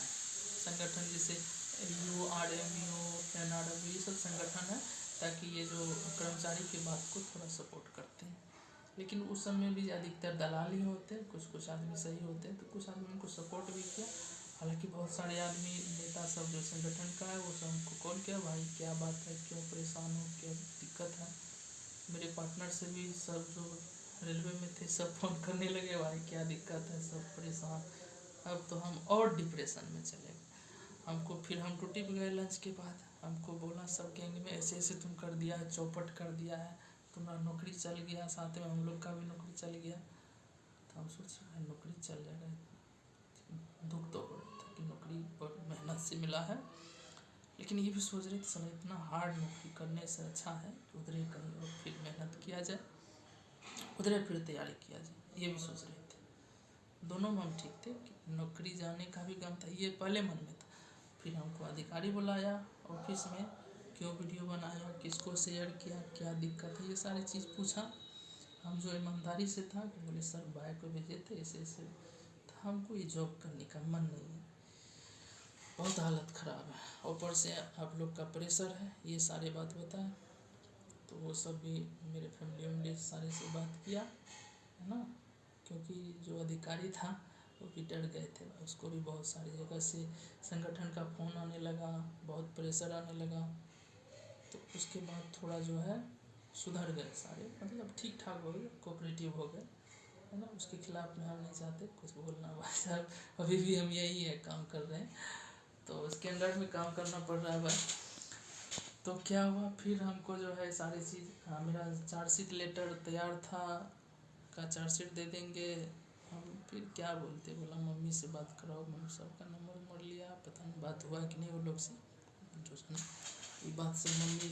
संगठन जैसे URMU, NRW, ये सब संगठन है, ताकि ये जो कर्मचारी की बात को थोड़ा सपोर्ट करते हैं। लेकिन उस समय भी अधिकतर दलाल ही होते हैं, कुछ आदमी सही होते हैं, तो कुछ आदमी उनको सपोर्ट भी किया। हालांकि बहुत सारे आदमी नेता सब जो संगठन का है वो सब हमको कॉल किया, भाई क्या बात है, क्यों परेशान हो, क्या दिक्कत है। मेरे पार्टनर से भी सब जो रेलवे में थे सब फ़ोन करने लगे, भाई क्या दिक्कत है, सब परेशान। अब तो हम और डिप्रेशन में चले गए। हमको फिर हम ड्यूटी पे गए लंच के बाद, हमको बोला सब गैंग में ऐसे ऐसे तुम कर दिया है, चौपट कर दिया है, तुम्हारा नौकरी चल गया, साथ में हम लोग का भी नौकरी चल गया। तो हम सोचे भाई नौकरी चल जाएगा, दुख तो हो रहा था कि नौकरी बहुत मेहनत से मिला है, लेकिन ये भी सोच रहे थे समय इतना हार्ड नौकरी करने से अच्छा है कि उधर कहीं और फिर मेहनत किया जाए, उधर फिर तैयारी किया जाए, ये भी सोच रहे थे। दोनों में हम ठीक थे कि नौकरी जाने का भी गम था, ये पहले मन में था। फिर हमको अधिकारी बुलाया ऑफिस में, क्यों वीडियो बनाया, किसको शेयर किया, क्या दिक्कत है, ये सारी चीज़ पूछा। हम जो ईमानदारी से था कि बोले सर भाई को भेजे थे ऐसे ऐसे, तो हमको ये जॉब करने का मन नहीं है। बहुत हालत ख़राब है। ऊपर से आप लोग का प्रेशर है, ये सारे बात बताएं। तो वो सब भी मेरे फैमिली वैमिली सारे से बात किया है ना, क्योंकि जो अधिकारी था वो भी डर गए थे, उसको भी बहुत सारी जगह से संगठन का फ़ोन आने लगा, बहुत प्रेशर आने लगा। तो उसके बाद थोड़ा जो है सुधर गए सारे, मतलब ठीक ठाक हो गए, कोऑपरेटिव हो गए है ना। उसके खिलाफ में हम नहीं चाहते कुछ बोलना भाई साहब, अभी भी हम यही है काम कर रहे हैं, तो उसके अंडर में काम करना पड़ रहा है भाई। तो क्या हुआ फिर हमको जो है सारी चीज़, हाँ मेरा चार्जशीट लेटर तैयार था का चार्जशीट दे देंगे हम, फिर क्या बोलते, बोला मम्मी से बात कराओ, मम्मी सबका नंबर लिया, पता नहीं बात हुआ कि नहीं वो लोग से, जो सुना ये बात से मम्मी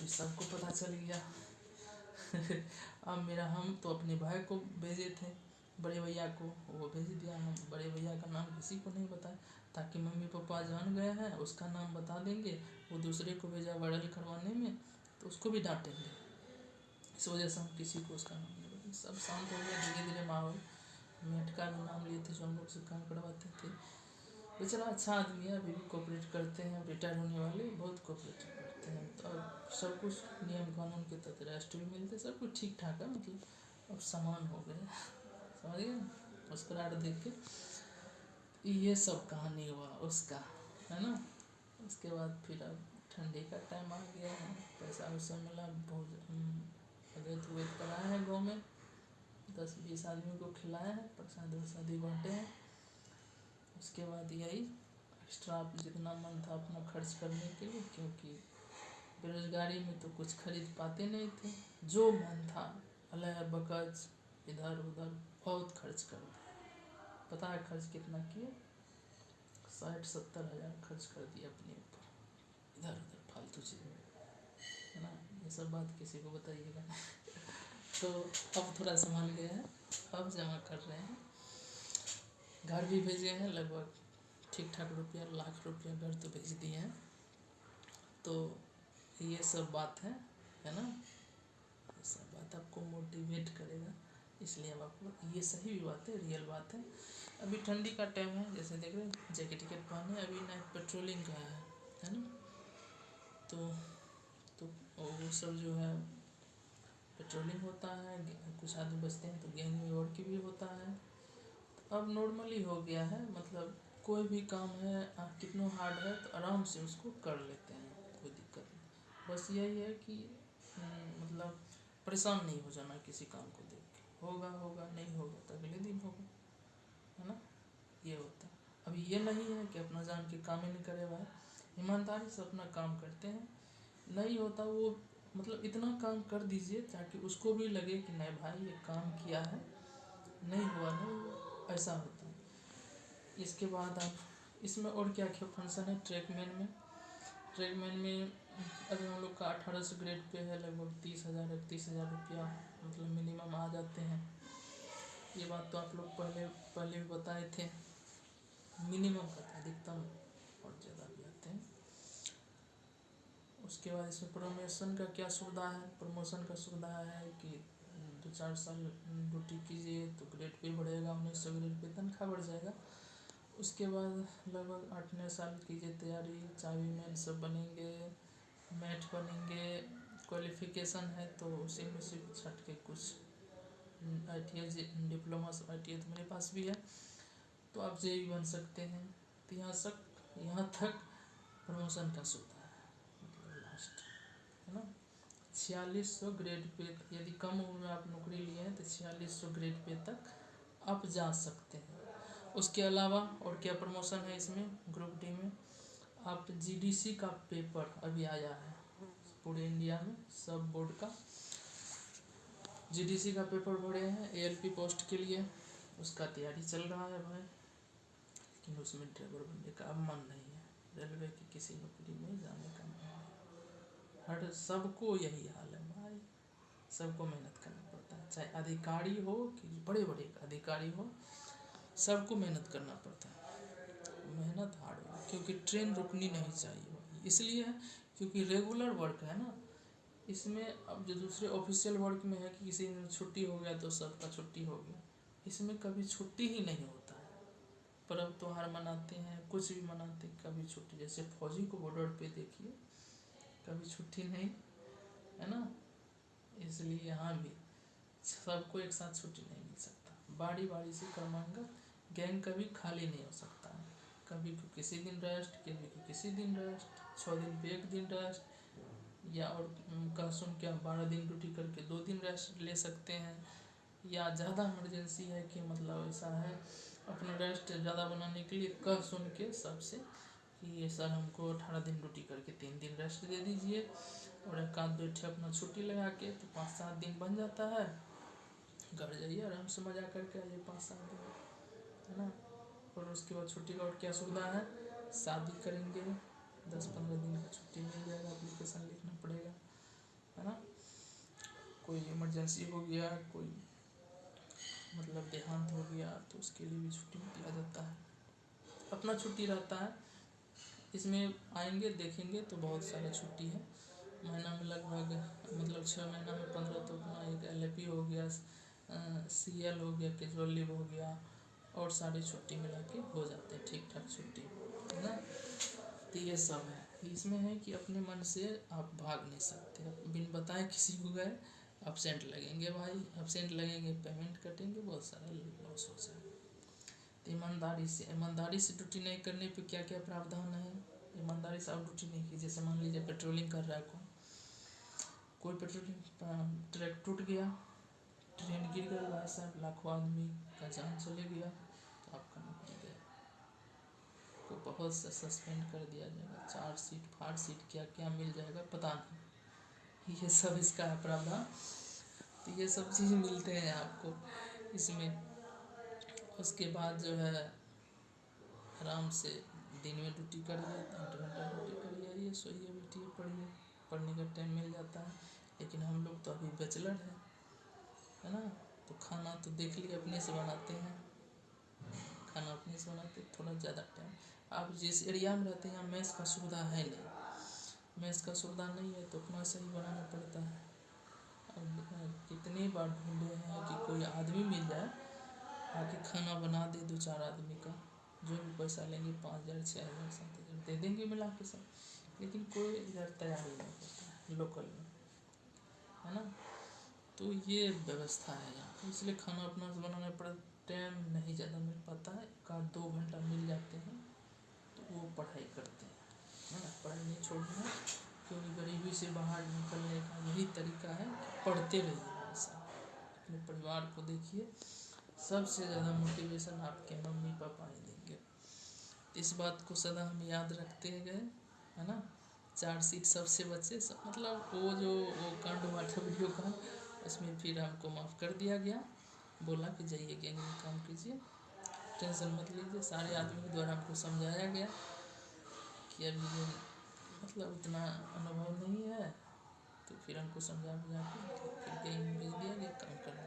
सबको पता चल गया। अब मेरा, हम तो अपने भाई को भेजे थे, बड़े भैया को, वो भेज दिया। हम बड़े भैया का नाम किसी को नहीं बताया, ताकि मम्मी पापा जान गए हैं उसका नाम बता देंगे, वो दूसरे को भेजा वायरल करवाने में तो उसको भी डांटेंगे, इस वजह से हम किसी को उसका नाम नहीं बताए। सब शांत हो गया धीरे धीरे माहौल। मेट का भी नाम लिए थे जो हम लोग से काम करवाते थे, बेचारा अच्छा आदमी है, अभी भी कोऑपरेट करते हैं, रिटायर होने वाले बहुत कोऑपरेट करते हैं। तो अब सब कुछ नियम कानून के तहत रेस्ट भी मिलते, सब कुछ ठीक ठाक है, मतलब अब समान हो गए, समझ गए मुस्कुराहट देख के। ये सब कहानी हुआ उसका, है ना। उसके बाद फिर अब ठंडी का टाइम आ गया है, पैसा वैसा मिला, अगैत उगैत कराए हैं गाँव में, 10-20 आदमी को खिलाए हैं, प्रसाद वरसादी बांटे हैं। उसके बाद यही एक्स्ट्रा जितना मन था अपना खर्च करने के लिए, क्योंकि बेरोजगारी में तो कुछ खरीद पाते नहीं थे, जो मन था अल्लाह बकच इधर उधर बहुत खर्च कर दिया। पता है खर्च कितना किए? 60-70 हज़ार खर्च कर दिया अपने ऊपर, इधर उधर फालतू चीज़ में, है ना। ये सब बात किसी को बताइएगा। तो अब थोड़ा संभाल गया है, अब जमा कर रहे हैं, घर भी भेजे हैं लगभग ठीक ठाक रुपया, लाख रुपया घर तो भेज दिए हैं। तो ये सब बात है ना, ये सब बात आपको मोटिवेट करेगा, इसलिए अब आपको ये सही भी बात है, रियल बात है। अभी ठंडी का टाइम है, जैसे देख रहे हैं जैकेट पहने, अभी नाइट पेट्रोलिंग का है ना। तो वो सब जो है पेट्रोलिंग होता है, कुछ आदमी बचते हैं तो गैंग में वर्क भी होता है। अब नॉर्मली हो गया है, मतलब कोई भी काम है कितना हार्ड है तो आराम से उसको कर लेते हैं, कोई दिक्कत नहीं। बस यही है कि मतलब परेशान नहीं हो जाना किसी काम को देख के, होगा नहीं होगा तो अगले दिन होगा, है ना, ये होता है। अभी ये नहीं है कि अपना जान के काम ही नहीं करे भाई, ईमानदारी से अपना काम करते हैं, नहीं होता वो मतलब इतना काम कर दीजिए ताकि उसको भी लगे कि नहीं भाई ये काम किया है, नहीं हुआ नहीं, ऐसा होता है। इसके बाद आप इसमें और क्या क्या फंक्शन है ट्रैकमैन में अभी हम लोग का 1800 ग्रेड पे है, लगभग 30,000-31,000 रुपया मतलब मिनिमम आ जाते हैं। ये बात तो आप लोग पहले भी बताए थे, मिनिमम का था, अधिकतम और ज़्यादा भी आते हैं। उसके बाद इसमें प्रमोशन का क्या सुविधा है? प्रमोशन का सुविधा है कि 2-4 साल ड्यूटी कीजिए तो ग्रेड पे बढ़ेगा, 1900 ग्रेड पे तनख्वाह बढ़ जाएगा। उसके बाद लगभग 8-9 साल कीजिए तैयारी, चाबी मैन सब बनेंगे, मैट बनेंगे, क्वालिफिकेशन है तो उसी में से छट के कुछ ITI डिप्लोमा ITI तो मेरे पास भी है, तो आप JEE बन सकते हैं। तो यहाँ तक प्रमोशन का सुविधा है, मतलब लास्ट, है ना। 4600 ग्रेड पे, यदि कम उम्र में आप नौकरी लिए हैं तो 4600 ग्रेड पे तक आप जा सकते हैं। उसके अलावा और क्या प्रमोशन है इसमें? ग्रुप डी में आप GDC का पेपर अभी आया है, पूरे इंडिया में सब बोर्ड का GDC का पेपर भरे हैं ALP पोस्ट के लिए, उसका तैयारी चल रहा है भाई। लेकिन उसमें ड्राइवर बनने का अब मन नहीं है, रेलवे की किसी नौकरी में जाने का मन नहीं। हर सबको यही हाल है भाई, सबको मेहनत करना पड़ता है, चाहे अधिकारी हो कि बड़े अधिकारी हो, सबको मेहनत करना पड़ता है, मेहनत हार्ड है, क्योंकि ट्रेन रुकनी नहीं चाहिए, इसलिए है क्योंकि रेगुलर वर्क है ना इसमें। अब जो दूसरे ऑफिशियल वर्क में है कि किसी दिन छुट्टी हो गया तो सबका छुट्टी हो गया, इसमें कभी छुट्टी ही नहीं होता है, पर्व त्योहार मनाते हैं, कुछ भी मनाते हैं, कभी छुट्टी, जैसे फौजी को बॉर्डर पे देखिए कभी छुट्टी नहीं, है ना। इसलिए यहाँ भी सबको एक साथ छुट्टी नहीं मिल सकता, बारी बारी से क्रमांगत, गैंग कभी खाली नहीं हो सकता है, कभी को किसी दिन रेस्ट, कभी को किसी दिन रेस्ट, 6 दिन पे 1 दिन रेस्ट, या और कह सुन के 12 दिन ड्यूटी करके 2 दिन रेस्ट ले सकते हैं, या ज़्यादा इमरजेंसी है कि मतलब ऐसा है अपना रेस्ट ज़्यादा बनाने के लिए कह सुन के सबसे कि ये सर हमको 18 दिन ड्यूटी करके 3 दिन रेस्ट दे दीजिए, और एक आध बैठे अपना छुट्टी लगा के, तो 5-7 दिन बन जाता है, घर जाइए आराम से मजा करके आइए 5-7 दिन, है ना। और उसके बाद छुट्टी का और क्या सुविधा है, शादी करेंगे 10-15 दिन का छुट्टी मिल जाएगा, एप्लीकेशन लिखना पड़ेगा, है ना। कोई इमरजेंसी हो गया, कोई मतलब देहांत हो गया, तो उसके लिए भी छुट्टी दिया जाता है, अपना छुट्टी रहता है। इसमें आएंगे देखेंगे तो बहुत सारा छुट्टी है, महीना में लगभग मतलब 6 महीना में 15 तो अपना एक LAP हो गया, CL हो गया, कैजुअल लीव हो गया, और सारी छुट्टी मिला के हो जाते हैं ठीक ठाक छुट्टी, है ना। तो ये सब है, इसमें है कि अपने मन से आप भाग नहीं सकते, बिन बताए किसी को गए एब्सेंट लगेंगे भाई, एब्सेंट लगेंगे, पेमेंट कटेंगे, बहुत सारा लॉस हो जाएगा। तो ईमानदारी से ड्यूटी नहीं करने पे क्या क्या प्रावधान है, ईमानदारी से आप ड्यूटी नहीं की, जैसे मान लीजिए पेट्रोलिंग कर रहा है कोई पेट्रोलिंग, ट्रैक टूट गया, ट्रेन गिर गई, भाई साहब लाखों आदमी का जान चले गया, तो आपका नौकरी गया, को बहुत से सस्पेंड कर दिया जाएगा, चार्जशीट फार्जशीट क्या क्या मिल जाएगा पता नहीं, ये सब इसका है प्रावधान। तो ये सब चीज़ मिलते हैं आपको इसमें। उसके बाद जो है आराम से दिन में ड्यूटी करिए, 8 घंटा ड्यूटी करिए, ये सोइए बैठिए पढ़िए, पढ़ने का टाइम मिल जाता है। लेकिन हम लोग तो अभी बैचलर है ना, तो खाना तो देख लिए अपने से बनाते हैं, खाना अपने से बनाते, थोड़ा ज़्यादा टाइम। आप जिस एरिया में रहते हैं यहाँ मेस का सुविधा है नहीं, मेस का सुविधा नहीं है तो अपना सही बनाना पड़ता है। अब कितनी बार ढूंढे हैं कि कोई आदमी मिल जाए आके खाना बना दे, 2-4 आदमी का, जो भी पैसा लेंगे 5,000 6,000 7,000 दे देंगे मिला के सब, लेकिन कोई इधर तैयार ही नहीं होता है लोकल में, है ना। तो ये व्यवस्था है यहाँ, इसलिए खाना अपना से बनाना पड़ता, टाइम नहीं ज़्यादा मिल पाता है, 1-2 घंटा मिल जाते हैं तो वो पढ़ाई करते हैं, है ना। पढ़ाई नहीं छोड़ना है, क्योंकि गरीबी से बाहर निकलने का यही तरीका है कि पढ़ते रहिए, ऐसा अपने परिवार को देखिए, सबसे ज़्यादा मोटिवेशन आपके मम्मी पापा ही देंगे। इस बात को सदा हम याद रखते गए, है ना। चार्जशीट सबसे बचे सब, मतलब वो कांड हुआ था वीडियो का, उसमें फिर हमको माफ़ कर दिया गया, बोला कि जाइए गैंग में काम कीजिए, टेंशन मत लीजिए। सारे आदमी के द्वारा हमको समझाया गया कि अभी मतलब उतना अनुभव नहीं है, तो फिर हमको समझा बुझा के फिर गैंग में भेज दिया गया काम करने।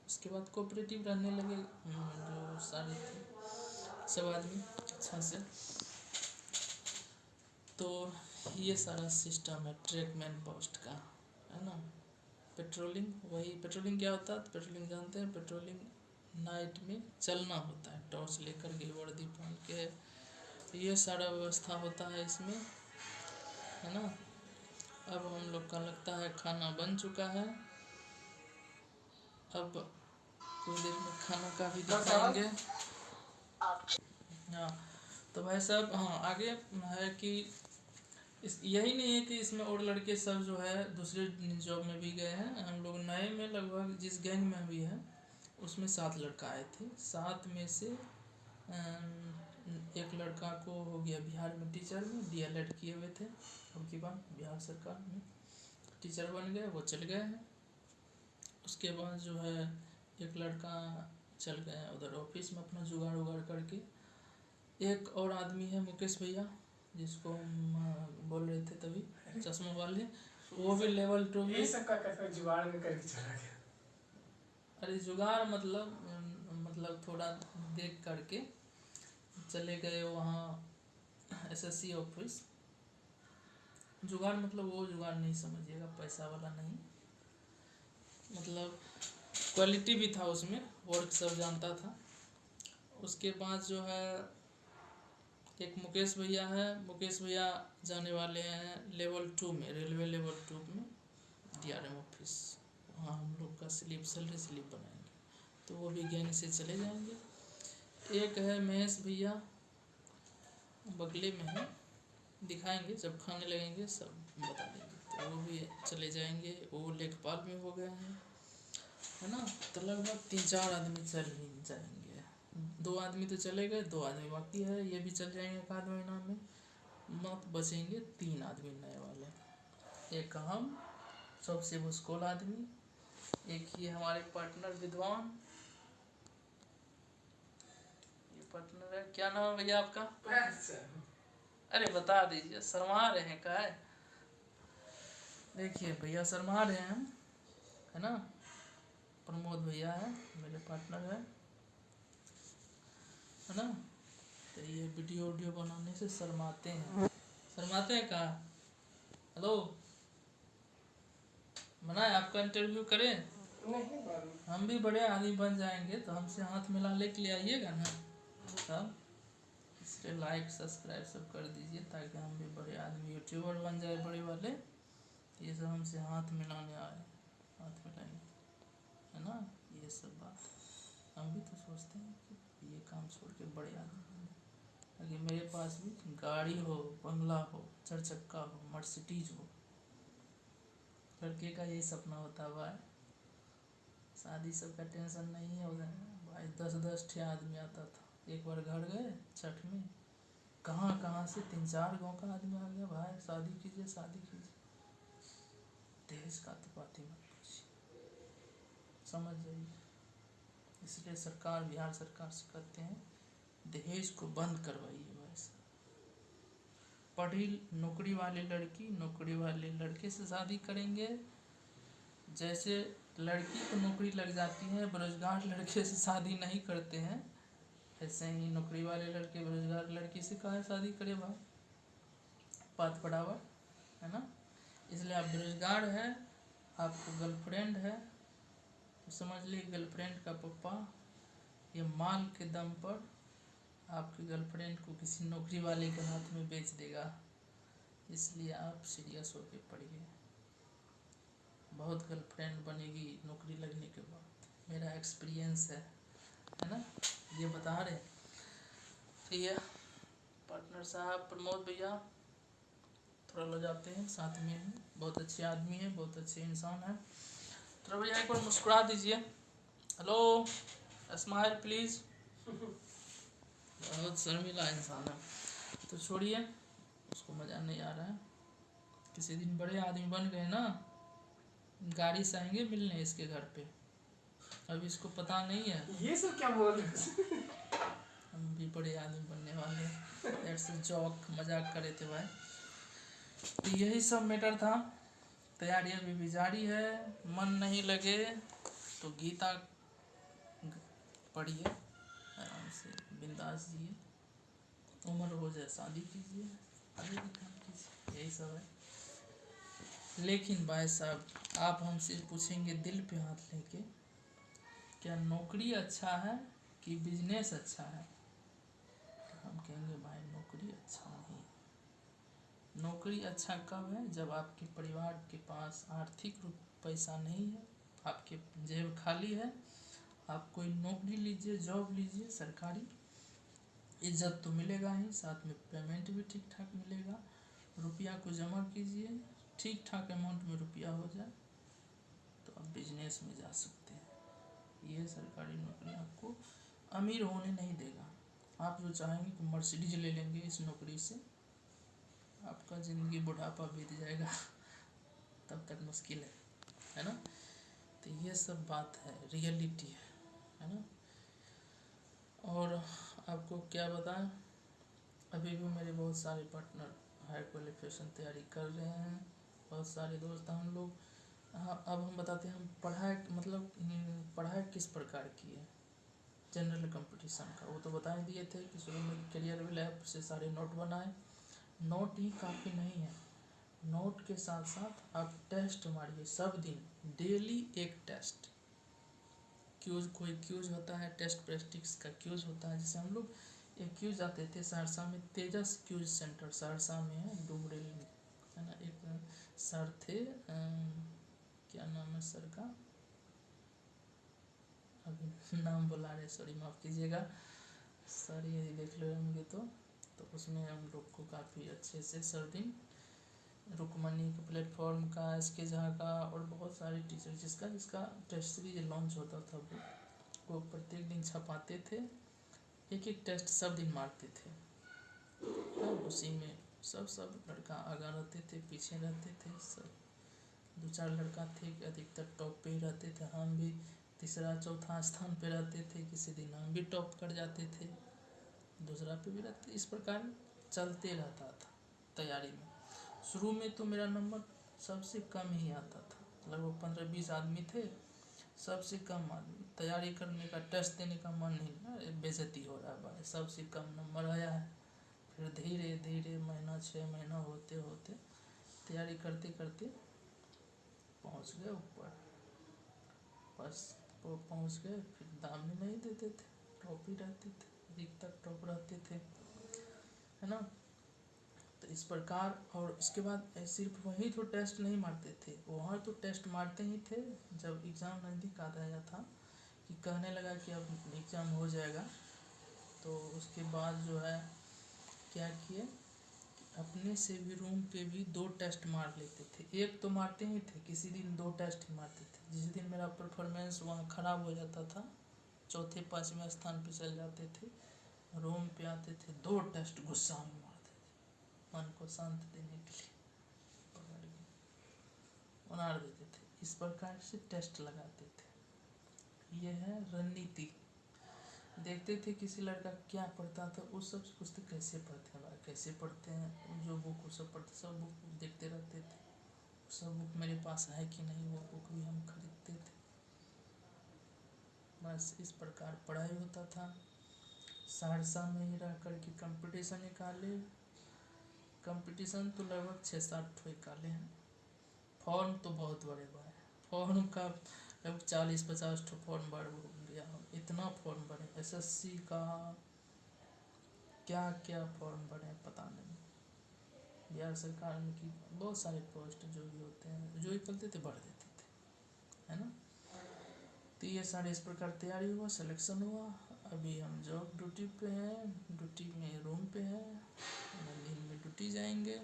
उसके बाद कोऑपरेटिव रहने लगे जो सारे थे सब आदमी अच्छा से। तो ये सारा सिस्टम है ट्रैकमैन पोस्ट का, है ना। पेट्रोलिंग, वही पेट्रोलिंग क्या होता है, तो पेट्रोलिंग जानते हैं, पेट्रोलिंग नाइट में चलना होता है, टॉर्च लेकर के, वर्दी पहन के, तो ये सारा व्यवस्था होता है इसमें, है ना। अब हम लोग का लगता है खाना बन चुका है, अब कुछ देर में खाना का भी दिखाएंगे। हाँ तो भाई साहब, हाँ आगे है कि यही नहीं है कि इसमें और लड़के सब जो है दूसरे जॉब में भी गए हैं, हम लोग नए में लगभग जिस गैंग में भी है उसमें 7 लड़का आए थे, 7 में से एक लड़का को हो गया बिहार में टीचर में, DLED किए हुए थे, उनकी बात बिहार सरकार में टीचर बन गए, वो चल गए हैं। उसके बाद जो है एक लड़का चल गए उधर ऑफिस में अपना जुगाड़ उगाड़ करके। एक और आदमी है मुकेश भैया, जिसको हम बोल रहे थे तभी, चश्मा वाले, वो भी लेवल 2 में। सबका कैसे जुगाड़ में करके चला गया? अरे जुगाड़ मतलब थोड़ा देख करके चले गए वहाँ SSC ऑफिस। जुगाड़ मतलब वो जुगाड़ नहीं समझिएगा, पैसा वाला नहीं, मतलब क्वालिटी भी था उसमें, वर्क सब जानता था। उसके बाद जो है एक मुकेश भैया है, मुकेश भैया जाने वाले हैं लेवल 2 में, रेलवे लेवल 2 में DRM ऑफिस। वहाँ हम लोग का स्लिप सैलरी स्लिप बनाएंगे, तो वो भी गैंग से चले जाएंगे। एक है महेश भैया, बगले में है, दिखाएंगे जब खाने लगेंगे सब बता देंगे, तो वो भी चले जाएंगे, वो लेखपाल में हो गए हैं, है ना। तो लगभग 3-4 आदमी चल ही जाएंगे, 2 आदमी तो चले गए, 2 आदमी बाकी है, ये भी चल जाएंगे एक आध महीना में, मत बचेंगे 3 आदमी नए वाले। एक हम सबसे मुश्किल आदमी, एक ही हमारे पार्टनर विद्वान, ये पार्टनर है, क्या नाम है भैया आपका? अरे बता दीजिए, शर्मा रहे हैं क्या है? देखिए भैया शर्मा रहे हैं, है ना। प्रमोद भैया है, मेरे पार्टनर है ना। तो ये वीडियो बनाने से शर्माते हैं, शर्माते हैं क्या? हेलो, मना है आपका इंटरव्यू करें? हम भी बड़े आदमी बन जाएंगे तो हमसे हाथ मिला लेके ले आइएगा ना सब। इसलिए लाइक सब्सक्राइब सब कर दीजिए ताकि हम भी बड़े आदमी यूट्यूबर बन जाए बड़े वाले। ये सब हमसे हाथ मिलाने आए, हाथ मिलाएंगे, है ना। ये सब बात हम भी तो सोचते हैं कि ये काम छोड़ के बड़े आदमी बन जाए, ताकि मेरे पास भी गाड़ी हो, बंगला हो, 4 चक्का हो, मर्सिडीज हो। लड़के का यही सपना होता है भाई, शादी सब का टेंशन नहीं है उधर भाई। 10-10 ठे आदमी आता था, एक बार घर गए छठ में, कहाँ से 3-4 गांव का आदमी आ गया, भाई शादी कीजिए शादी कीजिए। दहेज का तो बात ही मत पूछिए, समझ जाइए। इसलिए सरकार, बिहार सरकार से कहते हैं दहेज को बंद करवाइए भाई साहब। पढ़ी नौकरी वाली लड़की नौकरी वाले लड़के से शादी करेंगे, जैसे लड़की को नौकरी लग जाती है, बेरोजगार लड़के से शादी नहीं करते हैं, ऐसे ही नौकरी वाले लड़के बेरोजगार लड़की से काहे शादी करे भाई, बात बराबर है ना। इसलिए आप बेरोजगार है, आपको गर्लफ्रेंड है, तो समझ लीजिए गर्लफ्रेंड का पप्पा ये माल के दम पर आपकी गर्लफ्रेंड को किसी नौकरी वाले के हाथ में बेच देगा। इसलिए आप सीरियस होके पढ़िए, बहुत गर्लफ्रेंड बनेगी नौकरी लगने के बाद, मेरा एक्सपीरियंस है ना, ये बता रहे। ठीक है पार्टनर साहब, प्रमोद भैया थोड़ा लो जाते हैं, साथ में हैं, बहुत अच्छे आदमी हैं, बहुत अच्छे इंसान हैं। थोड़ा भैया एक बार मुस्कुरा दीजिए, हेलो स्माइल प्लीज़। बहुत शर्मिला इंसान है, तो छोड़िए, उसको मज़ा नहीं आ रहा है। किसी दिन बड़े आदमी बन गए ना, गाड़ी से आएंगे मिलने इसके घर पे, अभी इसको पता नहीं है। ये सब क्या बोल रहे? हम भी बड़े आदमी बनने वाले, दैट्स अ जॉक, मजाक कर रहे थे भाई। तो यही सब मैटर था, तैयारी अभी भी जारी है। मन नहीं लगे तो गीता पढ़िए आराम से, बिंदास जिए, उम्र हो जाए शादी कीजिए, आगे भी काम कीजिए, यही सब है। लेकिन भाई साहब आप हमसे पूछेंगे दिल पे हाथ लेके, क्या नौकरी अच्छा है कि बिजनेस अच्छा है, तो हम कहेंगे भाई नौकरी अच्छा नहीं। नौकरी अच्छा कब है, जब आपके परिवार के पास आर्थिक रूप पैसा नहीं है, आपके जेब खाली है, आप कोई नौकरी लीजिए, जॉब लीजिए सरकारी, इज्जत तो मिलेगा ही, साथ में पेमेंट भी ठीक ठाक मिलेगा, रुपया को जमा कीजिए, ठीक ठाक अमाउंट में रुपया हो जाए तो आप बिजनेस में जा सकते हैं। ये सरकारी नौकरी आपको अमीर होने नहीं देगा। आप जो चाहेंगे कि मर्सिडीज ले लेंगे इस नौकरी से, आपका ज़िंदगी बुढ़ापा बीत जाएगा, तब तक मुश्किल है ना। तो ये सब बात है, रियलिटी है ना। और आपको क्या बताएं, अभी भी मेरे बहुत सारे पार्टनर हाई क्वालिफिकेशन तैयारी कर रहे हैं, बहुत सारे दोस्त हम लोग। हाँ अब हम बताते हैं हम पढ़ाई मतलब पढ़ाई किस प्रकार की है, जनरल कंपटीशन का वो तो बता ही दिए थे कि शुरू में करियर लैब से सारे नोट बनाए। नोट ही काफ़ी नहीं है, नोट के साथ साथ आप टेस्ट मारिए सब दिन, डेली एक टेस्ट, क्यूज, कोई क्यूज होता है, टेस्ट प्रैक्टिस का क्यूज होता है। जैसे हम लोग एक क्यूज आते थे सहरसा में, तेजस क्यूज सेंटर सहरसा में है, डुमरेल में, है ना। एक सर थे, क्या नाम है सर का, अभी नाम बुला रहे, सॉरी माफ़ कीजिएगा सर, यदि देख ले होंगे तो उसमें हम लोग को काफ़ी अच्छे से सर दिन रुकमणी के प्लेटफॉर्म का, इसके जहाँ का, और बहुत सारे टीचर जिसका टेस्ट सीरीज लॉन्च होता था वो प्रत्येक दिन छपाते थे, एक एक टेस्ट सब दिन मारते थे। उसी में सब लड़का आगा रहते थे, पीछे रहते थे, सब 2-4 लड़का थे, अधिकतर टॉप पे ही रहते थे। हम भी तीसरा चौथा स्थान पे रहते थे, किसी दिन हम भी टॉप कर जाते थे, दूसरा पे भी रहते। इस प्रकार चलते रहता था तैयारी में। शुरू में तो मेरा नंबर सबसे कम ही आता था, लगभग 15-20 आदमी थे, सबसे कम आदमी। तैयारी करने का, टेस्ट देने का मन नहीं, बेइज्जती हो रहा है भाई, सबसे कम नंबर आया है। फिर धीरे धीरे महीना 6 महीना होते होते तैयारी करते करते पहुंच गए ऊपर, बस वो पहुंच गए। फिर दाम भी नहीं देते थे, टॉप ही रहते थे, अधिकतर टॉप रहते थे, है ना। तो इस प्रकार, और इसके बाद सिर्फ वही तो टेस्ट नहीं मारते थे, वहाँ तो टेस्ट मारते ही थे। जब एग्ज़ाम नज़दीक आ रहा था कि कहने लगा कि अब एग्ज़ाम हो जाएगा, तो उसके बाद जो है क्या किए, अपने से भी रूम पे भी 2 टेस्ट मार लेते थे। एक तो मारते ही थे, किसी दिन 2 टेस्ट ही मारते थे। जिस दिन मेरा परफॉर्मेंस वहाँ ख़राब हो जाता था, चौथे 5वें स्थान पे चल जाते थे, रूम पे आते थे, 2 टेस्ट गुस्सा में मारते थे, मन को शांत देने के लिए उनार देते थे। इस प्रकार से टेस्ट लगाते थे। ये है रणनीति। देखते थे किसी लड़का क्या पढ़ता था, उस सब पूछते कैसे पढ़ते हैं भाई, कैसे पढ़ते हैं, जो बुक वो सब पढ़ते, सब बुक देखते रहते थे। सब बुक मेरे पास है कि नहीं, वो बुक भी हम खरीदते थे। बस इस प्रकार पढ़ाई होता था। सहरसा में ही रह कर के कंपटीशन निकाले, कंपटीशन तो लगभग 6-7 निकाले हैं। फॉर्म तो बहुत बड़े बड़े, फॉर्म का लगभग 40-50 फॉर्म बढ़ गया, इतना फॉर्म भरे। एसएससी का क्या क्या फॉर्म भरे पता नहीं। बिहार सरकार में की बहुत सारे पोस्ट जो भी होते हैं, जो निकलते थे भर देते थे, है ना। तो ये सारे इस प्रकार तैयारी हुआ, सिलेक्शन हुआ। अभी हम जॉब ड्यूटी पे हैं, ड्यूटी में रूम पे है, दिन में ड्यूटी जाएंगे।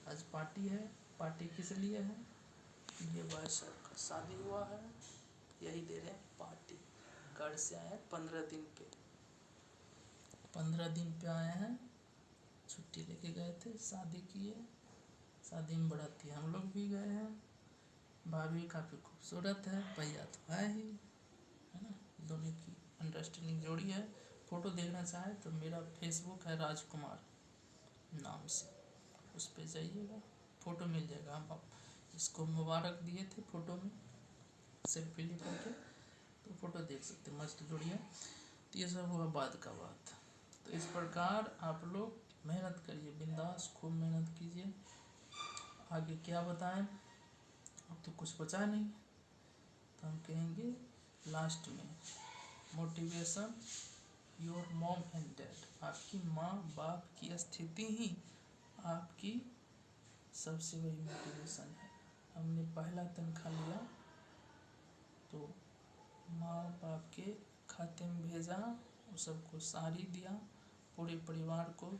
आज पार्टी है, पार्टी किस लिए है, ये भाई साहब का शादी हुआ है, यही दे रहे हैं पार्टी। घर से आए 15 दिन पे, 15 दिन पे आए हैं, छुट्टी लेके गए थे, शादी किए, शादी में बराती हम लोग भी गए हैं। भाभी काफ़ी खूबसूरत है, भैया तो है ही, है ना। दोनों की अंडरस्टैंडिंग जोड़ी है। फ़ोटो देखना चाहे तो मेरा फेसबुक है राजकुमार नाम से, उस पर जाइएगा, फ़ोटो मिल जाएगा। हम इसको मुबारक दिए थे फ़ोटो में सेल्फी ले करके, तो फ़ोटो देख सकते, मस्त जोड़िया। तो ये सब हुआ बाद का बात। तो इस प्रकार आप लोग मेहनत करिए, बिंदास खूब मेहनत कीजिए। आगे क्या बताएं, अब तो कुछ बचा नहीं, तो हम कहेंगे लास्ट में motivation your mom and dad. आपकी माँ बाप की स्थिति ही आपकी सबसे बड़ी मोटिवेशन है। हमने पहला तनख्वाह लिया तो माँ बाप के खाते में भेजा, वो सबको साड़ी दिया, पूरे परिवार को,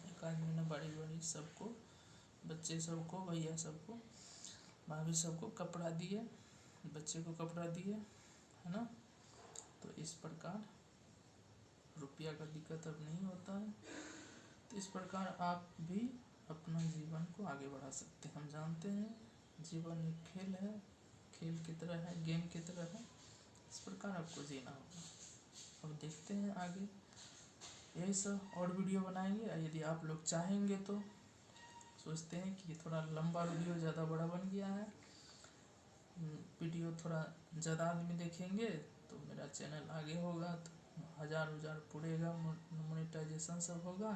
एक आदमी ने बड़ी बड़ी सबको, बच्चे सबको, भैया सबको, भाभी सबको कपड़ा दिए, बच्चे को कपड़ा दिए, है ना। तो इस प्रकार रुपया का दिक्कत अब नहीं होता है। तो इस प्रकार आप भी अपना जीवन को आगे बढ़ा सकते हैं। हम जानते हैं जीवन एक खेल है, खेल की तरह है, गेम की तरह है, इस प्रकार आपको जीना होगा। अब देखते हैं आगे, यही सब और वीडियो बनाएंगे। यदि आप लोग चाहेंगे तो सोचते हैं कि थोड़ा लंबा वीडियो ज़्यादा बड़ा बन गया है, वीडियो थोड़ा ज़्यादा आदमी देखेंगे तो मेरा चैनल आगे होगा, तो 1000 पुड़ेगा, मोनेटाइजेशन सब होगा।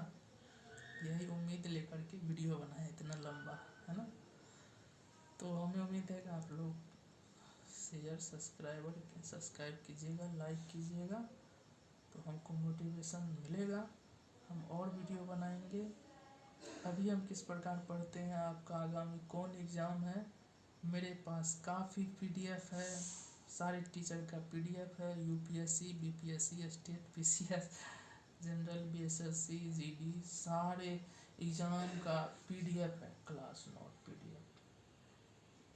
यही उम्मीद लेकर के वीडियो बनाए इतना लंबा, है ना। तो हमें उम्मीद है कि आप लोग शेयर सब्सक्राइब कीजिएगा, लाइक कीजिएगा, तो हमको मोटिवेशन मिलेगा, हम और वीडियो बनाएंगे। अभी हम किस प्रकार पढ़ते हैं, आपका आगामी कौन एग्ज़ाम है, मेरे पास काफ़ी PDF है, सारे टीचर का PDF है, UPSC BPSC state PCS general BSSC GD सारे एग्ज़ाम का PDF है, क्लास नोट PDF।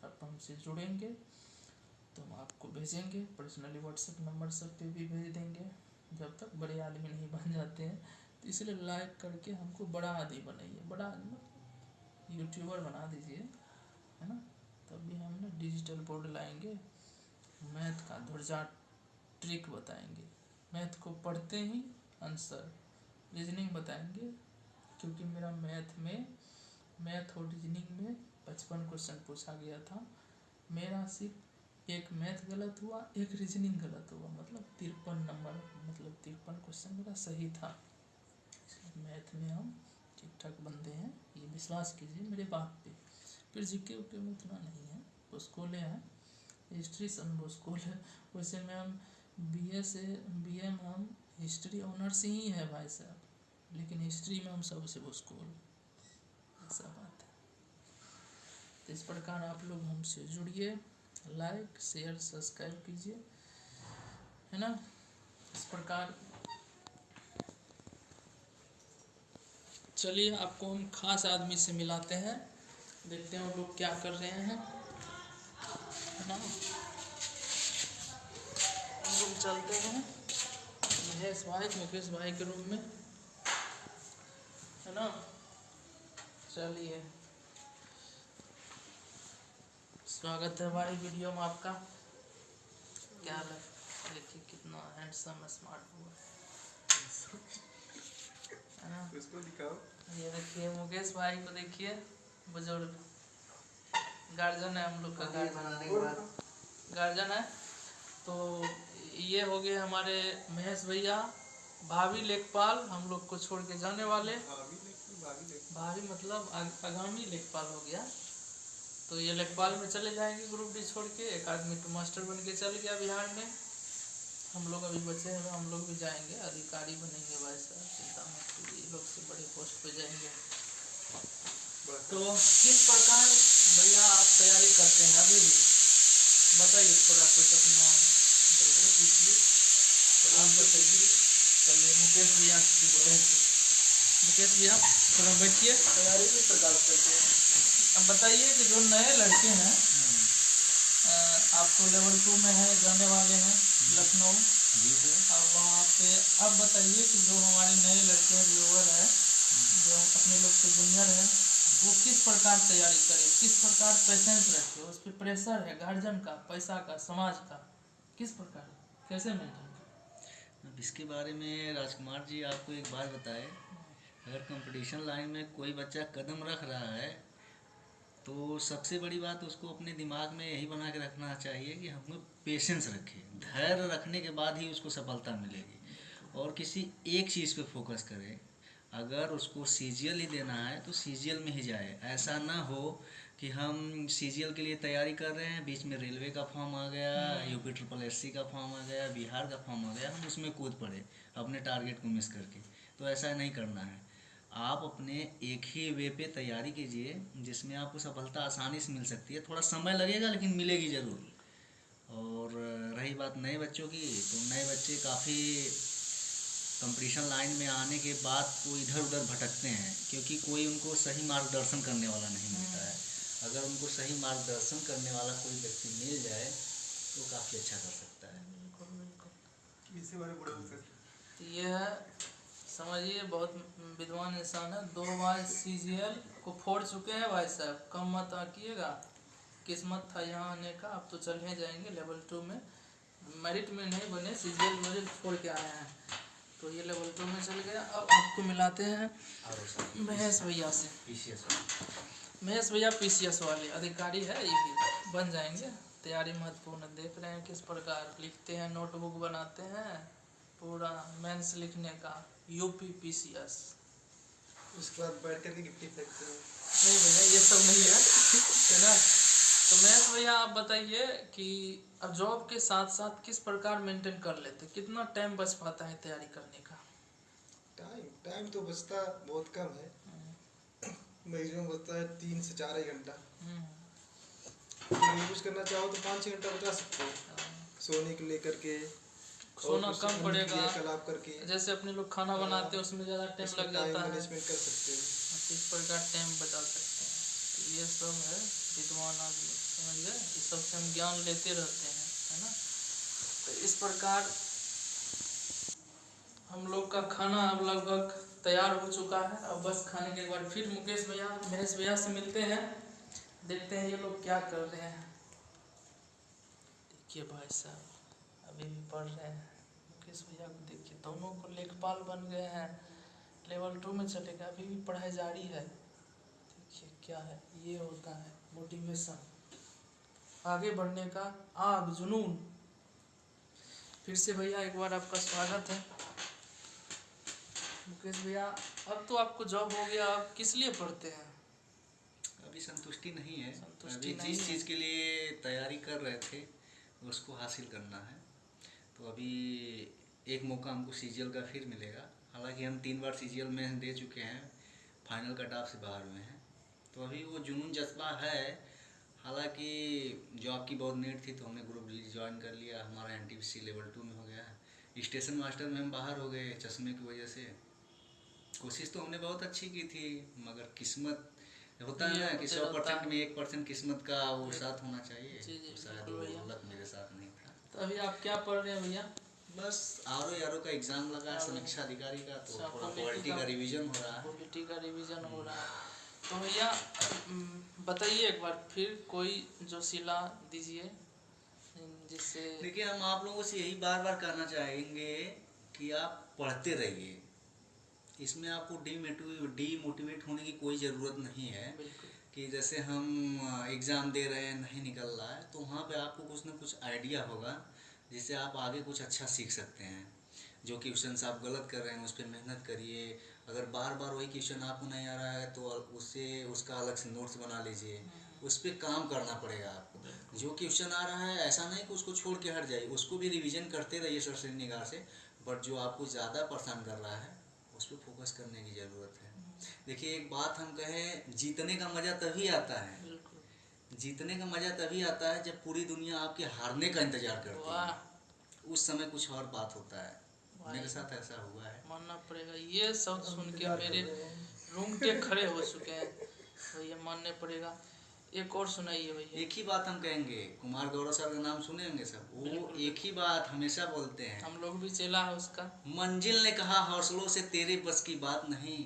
अब हमसे जुड़ेंगे तो हम आपको भेजेंगे पर्सनली, व्हाट्सएप नंबर सब पे भी भेज देंगे, जब तक बड़े आदमी नहीं बन जाते हैं। तो इसलिए लाइक करके हमको बड़ा आदमी बनाइए, बड़ा आदमी यूट्यूबर बना दीजिए, है ना। तभी हम ना डिजिटल बोर्ड लाएंगे, मैथ का धुरझार ट्रिक बताएंगे, मैथ को पढ़ते ही आंसर रीजनिंग बताएंगे, क्योंकि मेरा मैथ और रीजनिंग में 55 क्वेश्चन पूछा गया था, मेरा सिर्फ एक मैथ गलत हुआ, एक रीजनिंग गलत हुआ, मतलब 53 नंबर, मतलब 53 क्वेश्चन मेरा सही था। इसलिए मैथ में हम ठीक ठाक बंदे हैं, ये विश्वास कीजिए मेरे बात पे। फिर जीके उके में उतना नहीं है, भूस्कोले हैं, हिस्ट्री सन भूस्कोल है। वैसे में हम BA से BA में हम हिस्ट्री ऑनर्स ही है भाई साहब, लेकिन हिस्ट्री में हम सबसे भूस्कोल, ऐसा बात है। तो इस प्रकार आप लोग हमसे जुड़िए, लाइक शेयर सब्सक्राइब कीजिए, है ना। इस प्रकार चलिए आपको हम खास आदमी से मिलाते हैं, देखते हैं वो लोग क्या कर रहे हैं, है ना। हम लोग चलते हैं मुकेश भाई के रूम में, है ना। चलिए, स्वागत है भाई वीडियो में आपका। क्या हाल है, देखिए कितना हैंडसम स्मार्ट हुआ है ना। उसको दिखाओ। ये देखिए मुकेश भाई को देखिए, बुजुर्ग गार्जियन है हम लोग का, गार्जियन है। तो ये हो गए हमारे महेश भैया, भाभी लेखपाल, हम लोग को छोड़ के जाने वाले, भाभी मतलब आगामी लेखपाल हो गया। तो ये लेखपाल में चले जाएंगे ग्रुप डी छोड़ के, एक आदमी तो मास्टर बन के चल गया बिहार में, हम लोग अभी बचे हैं, हम लोग भी जाएंगे, अधिकारी बनेंगे भाई साहब, चिंता मत कीजिए, लोग से बड़े पोस्ट पे जाएंगे। तो किस प्रकार भैया आप तैयारी करते हैं अभी भी, बताइए थोड़ा कुछ अपना पूछिए, आप बताइए। चलिए मुकेश भैया थोड़ा बैठिए, तैयारी किस प्रकार करते हैं? अब बताइए कि जो नए लड़के हैं, आप तो लेवल 2 में है, जाने वाले हैं लखनऊ, अब वहाँ पे अब बताइए कि जो हमारे नए लड़के हैं, व्यूअर है, जो अपने लोग से जूनियर है, वो किस प्रकार तैयारी करे, किस प्रकार पेशेंस रखे, उस पर प्रेशर है गार्जियन का, पैसा का, समाज का, किस प्रकार कैसे मेंटेन करें। अब इसके बारे में राजकुमार जी आपको एक बात बताए, अगर कंपटीशन लाइन में कोई बच्चा कदम रख रहा है तो सबसे बड़ी बात उसको अपने दिमाग में यही बना के रखना चाहिए कि हमें पेशेंस रखें, धैर्य रखने के बाद ही उसको सफलता मिलेगी, और किसी एक चीज़ पे फोकस करें। अगर उसको CGL ही देना है तो CGL में ही जाए, ऐसा ना हो कि हम CGL के लिए तैयारी कर रहे हैं, बीच में रेलवे का फॉर्म आ गया, UPSSC का फॉर्म आ गया, बिहार का फॉर्म आ गया, हम उसमें कूद पड़े अपने टारगेट को मिस करके। तो ऐसा नहीं करना है, आप अपने एक ही वे पे तैयारी कीजिए जिसमें आपको सफलता आसानी से मिल सकती है, थोड़ा समय लगेगा लेकिन मिलेगी ज़रूर। और रही बात नए बच्चों की, तो नए बच्चे काफ़ी कंपटीशन लाइन में आने के बाद वो इधर उधर भटकते हैं, क्योंकि कोई उनको सही मार्गदर्शन करने वाला नहीं मिलता है। अगर उनको सही मार्गदर्शन करने वाला कोई व्यक्ति मिल जाए तो काफ़ी अच्छा कर सकता है। इसी बारे में बड़े होते ये है, समझिए बहुत विद्वान इंसान है, 2 बार CGL को फोड़ चुके हैं भाई साहब, कम मत आकिएगा, किस्मत था यहाँ आने का, अब तो चल ही जाएंगे लेवल 2 में, मेरिट में नहीं बने, CGL मेरिट फोड़ के आए हैं, तो ये लेवल 2 में चल गया। अब आपको मिलाते हैं महेश भैया से, महेश भैया PCS वाले अधिकारी है, ये भी बन जाएंगे, तैयारी महत्वपूर्ण, देख रहे हैं किस प्रकार लिखते हैं, नोटबुक बनाते हैं, पूरा मेंस लिखने का, UPPCS। उसके बाद बैठ करके गिफ्टी फेंकते हैं। नहीं भैया ये सब नहीं है ना, तो महेश भैया आप बताइए कि अब जॉब के साथ साथ किस प्रकार मेंटेन कर लेते, कितना टाइम बच पाता है तैयारी करने का? टाइम तो बचता बहुत कम है, मैक्सिमम बचता है 3 से 4 ही घंटा। यूज करना चाहो तो 5-6 घंटा बचा सकते हो सोने के लेकर के। सोना कम पड़ेगा, क्रियाकलाप करके जैसे अपने लोग खाना बनाते हैं उसमें ज़्यादा टाइम लग जाता है, मैनेजमेंट कर सकते हो। तो इस प्रकार टाइम बचा सकते हैं। तो ये सब है विद्वान आदमी, समझ गए, इस सब से हम ज्ञान लेते रहते हैं, है ना। तो इस प्रकार हम लोग का खाना अब लगभग तैयार हो चुका है। अब बस खाने के बाद फिर मुकेश भैया महेश भैया से मिलते हैं, देखते हैं ये लोग क्या कर रहे हैं। देखिए भाई साहब अभी भी पढ़ रहे हैं। मुकेश भैया को देखिए, दोनों को लेखपाल बन गए हैं, लेवल 2 में चलेगा, अभी भी पढ़ाई जारी है। देखिए क्या है, ये होता है मोटिवेशन, आगे बढ़ने का आग, जुनून। फिर से भैया एक बार आपका स्वागत है। मुकेश भैया अब तो आपको जॉब हो गया, आप किस लिए पढ़ते हैं? अभी संतुष्टि नहीं है, संतुष्टि अभी नहीं जिस है। चीज़ के लिए तैयारी कर रहे थे उसको हासिल करना है। तो अभी एक मौका हमको सीजीएल का फिर मिलेगा। हालांकि हम 3 बार सीजीएल में दे चुके हैं, फाइनल कट ऑफ से बाहर हुए हैं। तो अभी वो जुनून जज्बा है। हालांकि जॉब की बहुत नीड थी तो हमने ग्रुप ज्वाइन कर लिया, हमारा एनटीपीसी लेवल 2 में हो गया है। स्टेशन मास्टर में हम बाहर हो गए चश्मे की वजह से। कोशिश तो हमने बहुत अच्छी की थी, मगर किस्मत होता है ना कि 100% में 1% किस्मत का वो साथ होना चाहिए। जी, तो शायद बिल्कुल वो भैया। गलत मेरे साथ नहीं था। तो अभी आप क्या पढ़ रहे हैं भैया? बस आरओ का एग्जाम लगा है समीक्षा अधिकारी का, तो अच्छा, थोड़ा पॉलिटी क्वालिटी का रिवीजन हो रहा है। पॉलिटी का रिवीजन हो रहा है। तो भैया बताइए एक बार फिर कोई जोशीला दीजिए जिससे। देखिए हम आप लोगों से यही बार बार कहना चाहेंगे कि आप पढ़ते रहिए। इसमें आपको डीमोटिवेट होने की कोई ज़रूरत नहीं है बिल्कुल। कि जैसे हम एग्ज़ाम दे रहे हैं नहीं निकल रहा है, तो वहाँ पे आपको कुछ ना कुछ आइडिया होगा जिससे आप आगे कुछ अच्छा सीख सकते हैं। जो क्वेश्चन आप गलत कर रहे हैं उस पर मेहनत करिए। अगर बार बार वही क्वेश्चन आपको नहीं आ रहा है तो उसका अलग से नोट्स बना लीजिए, उस पर काम करना पड़ेगा आपको। जो क्वेश्चन आ रहा है ऐसा नहीं कि उसको छोड़ के हट जाइए, उसको भी रिवीजन करते रहिए सरसरी निगाह से। बट जो आपको ज़्यादा परेशान कर रहा है उस पर फोकस करने की ज़रूरत है। देखिए एक बात हम कहें, जीतने का मज़ा तभी आता है, जीतने का मज़ा तभी आता है जब पूरी दुनिया आपके हारने का इंतज़ार करती है। उस समय कुछ और बात होता है। मेरे साथ ऐसा हुआ है, मानना पड़ेगा। ये सब सुन के मेरे रूंगटे खड़े हो चुके हैं भैया, मानने पड़ेगा। एक और सुनाइए भैया। एक ही बात हम कहेंगे, कुमार गौरव सर का नाम सुने होंगे सब, वो एक ही बात हमेशा बोलते हैं। हम लोग भी चला है उसका। मंजिल ने कहा हौसलों से तेरे बस की बात नहीं,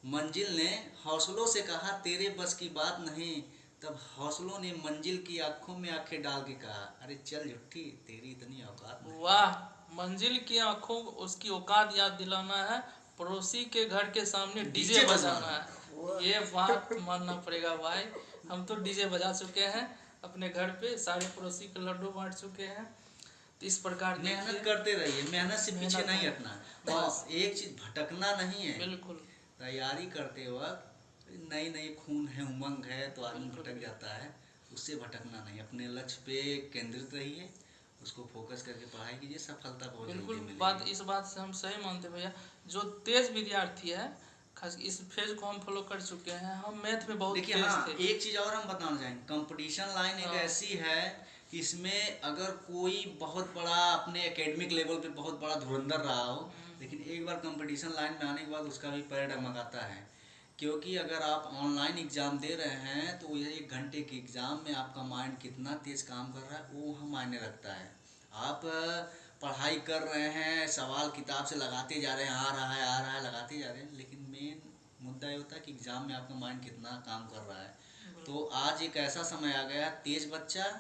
मंजिल ने हौसलों से कहा तेरे बस की बात नहीं, तब हौसलों ने मंजिल की आंखों में आंखें डाल के कहा अरे चल झुट्ठी तेरी इतनी औकात नहीं। वाह, मंजिल की आंखों उसकी औकात याद दिलाना है, पड़ोसी के घर के सामने डीजे बजाना है। ये बात मानना पड़ेगा भाई। हम तो डीजे बजा चुके हैं अपने घर पे, सारे पड़ोसी के लड्डू बांट चुके हैं। तो इस प्रकार मेहनत करते रहिए, मेहनत से पीछे नहीं हटना, बस एक चीज भटकना नहीं है। बिल्कुल। तैयारी करते वक्त नई नई खून है, उमंग है तो आदमी भटक जाता है, उससे भटकना नहीं। अपने लक्ष्य पे केंद्रित रहिए, उसको फोकस करके पढ़ाई कीजिए, सफलता बहुत जल्दी मिलेगी। बात इस बात से हम सही मानते भैया। जो तेज विद्यार्थी है, खास इस फेज को हम फॉलो कर चुके हैं। हम मैथ में बहुत देखिए तेज हाँ, थे। एक चीज़ और हम बताना चाहेंगे, कंपटीशन लाइन एक ऐसी है कि इसमें अगर कोई बहुत बड़ा अपने एकेडमिक लेवल पे बहुत बड़ा धुरंधर रहा हो, लेकिन एक बार कंपटीशन लाइन में आने के बाद उसका भी पैर डगमगाता है। क्योंकि अगर आप ऑनलाइन एग्ज़ाम दे रहे हैं तो ये 1 घंटे के एग्ज़ाम में आपका माइंड कितना तेज़ काम कर रहा है वो हम मायने रखता है। आप पढ़ाई कर रहे हैं, सवाल किताब से लगाते जा रहे हैं, आ रहा है लगाते जा रहे हैं, लेकिन मेन मुद्दा ये होता है कि एग्ज़ाम में आपका माइंड कितना काम कर रहा है। तो आज एक ऐसा समय आ गया, तेज बच्चा,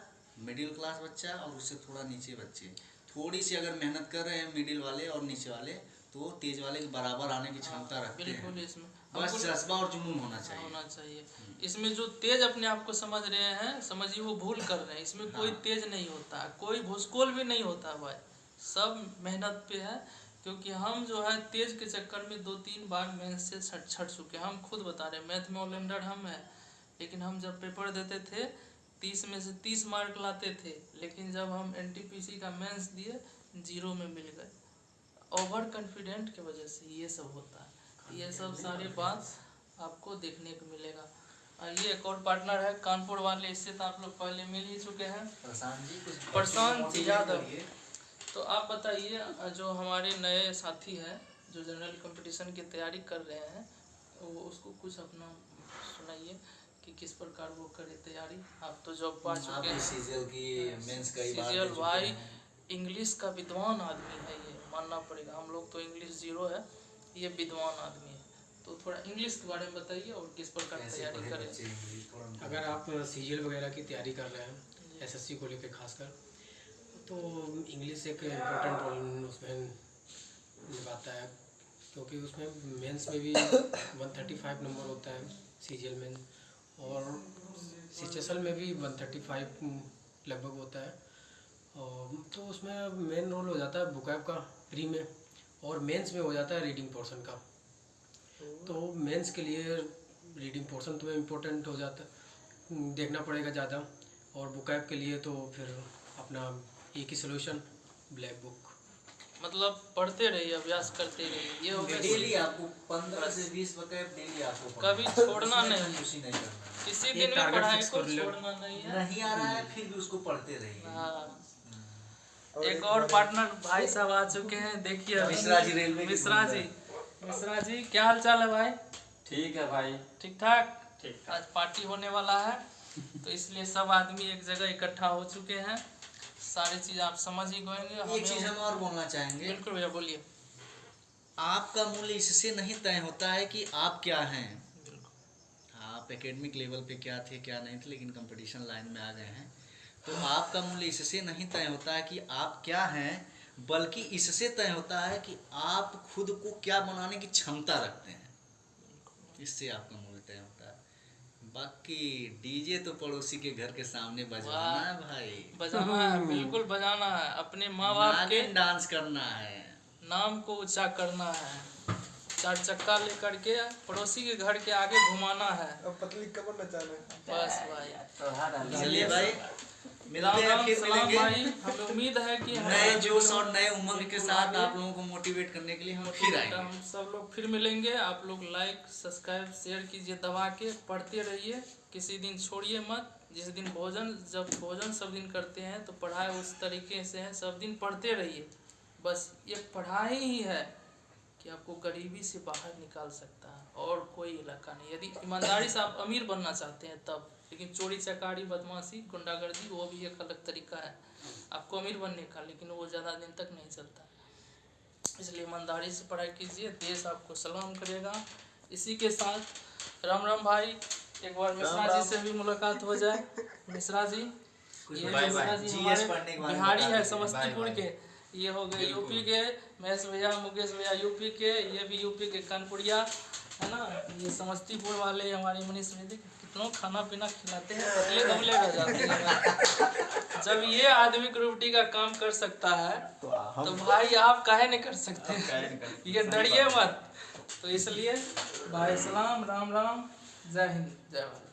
मिडिल क्लास बच्चा और उससे थोड़ा नीचे बच्चे थोड़ी सी अगर मेहनत कर रहे हैं, मिडिल वाले और नीचे वाले, तो तेज वाले के बराबर आने की क्षमता रखते हैं। बिल्कुल। इसमें बस जज्बा और जुनून होना चाहिए। इसमें जो तेज अपने आप को समझ रहे हैं, समझिए वो भूल कर रहे हैं। इसमें कोई तेज नहीं होता है, कोई भूसकोल भी नहीं होता भाई, सब मेहनत पे है। क्योंकि हम जो है तेज के चक्कर में 2-3 बार मेहनत से छट चुके हैं। हम खुद बता रहे हैं, मैथ में ऑलराउंडर हम हैं, लेकिन हम जब पेपर देते थे 30 में से 30 मार्क लाते थे, लेकिन जब हम NTPC का मेंस दिए 0 में मिल गए। ओवर कॉन्फिडेंट की वजह से ये सब होता है। ये सब सारी बात आपको देखने को मिलेगा। और ये एक और पार्टनर है कानपुर वाले, इससे तो आप लोग पहले मिल ही चुके हैं, प्रशांत यादव। तो आप बताइए, जो हमारे नए साथी हैं जो जनरल कंपटीशन की तैयारी कर रहे हैं, वो उसको कुछ अपना सुनाइए कि किस प्रकार वो करे तैयारी। आप तो जॉब पा चुके हैं, सीजीएल की मेंस कई बार सीजीएल दे चुके भाई हैं। इंग्लिश का विद्वान आदमी है, ये मानना पड़ेगा। हम लोग तो इंग्लिश 0 है, ये विद्वान आदमी है। तो थोड़ा इंग्लिश के बारे में बताइए और किस प्रकार तैयारी करें। अगर आप सीजीएल वगैरह की तैयारी कर रहे हैं, एसएससी को लेकर खासकर, तो इंग्लिश एक इम्पोर्टेंट रोल उसमें निभाता है, क्योंकि उसमें मेंस में भी 135 नंबर होता है सीजीएल में, और सीएचएसएल में भी 135 लगभग होता है। तो उसमें मेन रोल हो जाता है बुकैब का प्री में, और मेंस में हो जाता है रीडिंग पोर्शन का। तो मेंस के लिए रीडिंग पोर्शन तुम्हें इम्पोर्टेंट हो जाता है, देखना पड़ेगा ज़्यादा, और बुकैब के लिए तो फिर अपना एक ही सोल्यूशन, ब्लैक बुक। मतलब पढ़ते रहिए, अभ्यास करते रहिए। ये हो गया डेली आपको 15 से 20 वक़्त डेली आपको कभी छोड़ना नहीं, कुछ नहीं करना। किसी दिन भी टारगेट पढ़ाई फिक्स को कर लो। छोड़ना नहीं है। नहीं आ रहा है फिर भी उसको पढ़ते रहिए। हाँ। एक और पार्टनर भाई साहब आ चुके हैं, देखिए मिश्रा जी, रेलवे के मिश्रा जी क्या हाल चाल है भाई? ठीक है भाई। ठीक ठाक। ठीक। आज पार्टी होने वाला है, तो इसलिए सब आदमी एक जगह इकट्ठा हो चुके हैं। सारी चीज आप समझ ही गएंगे। एक चीज हम और बोलना चाहेंगे, बिल्कुल भैया बोलिए। आपका मूल्य इससे नहीं तय होता है कि आप क्या हैं। आप एकेडमिक लेवल पे क्या थे क्या नहीं थे, लेकिन कंपटीशन लाइन में आ गए हैं, तो आपका मूल्य इससे नहीं तय होता है कि आप क्या हैं, बल्कि इससे तय होता है कि आप खुद को क्या बनाने की क्षमता रखते हैं। इससे आपका मूल्य तय होता है। बाकी डीजे तो पड़ोसी के घर के सामने बजाना है भाई, बजाना है, बिल्कुल बजाना है। अपने माँ बाप के डांस करना है, नाम को ऊंचा करना है। 4 चक्का लेकर के पड़ोसी के घर के आगे घुमाना है। अब पतली कमर नचाना है। बस भाई, चलिए भाई, मिलते हैं राम फिर सलाम मिलेंगे भाई। हमें उम्मीद है कि नए जोश और नए उमंग के साथ आप लोगों को मोटिवेट करने के लिए हम फिर आएंगे। हम सब लोग फिर मिलेंगे। आप लोग लाइक सब्सक्राइब शेयर कीजिए दबा के, पढ़ते रहिए, किसी दिन छोड़िए मत। जिस दिन जब भोजन सब दिन करते हैं तो पढ़ाई उस तरीके से है, सब दिन पढ़ते रहिए। बस ये पढ़ाई ही है कि आपको गरीबी से बाहर निकाल सकता है, और कोई इलाका नहीं। यदि ईमानदारी से आप अमीर बनना चाहते हैं तब, लेकिन चोरी चकारी बदमाशी गुंडागर्दी वो भी एक अलग तरीका है आपको अमीर बनने का, लेकिन वो ज़्यादा दिन तक नहीं चलता। इसलिए ईमानदारी से पढ़ाई कीजिए, देश आपको सलाम करेगा। इसी के साथ राम राम भाई। एक बार मिश्रा जी से भी मुलाकात हो जाए। मिश्रा जी, ये मिश्रा जी हमारे बिहारी है, समस्तीपुर के। ये हो गए यूपी के, महेश भैया मुकेश भैया यूपी के, ये भी यूपी के कानपुरिया है ना। ये समस्तीपुर वाले हमारे मनीष भैया कितना खाना पीना खिलाते हैं, पतले दुबले रह जाते हैं। जब ये आदमी ग्रुप डी का काम कर सकता है तो भाई आप काहे नहीं कर सकते? ये डरिए मत। तो इसलिए भाई सलाम, राम राम, जय हिंद, जय भारत।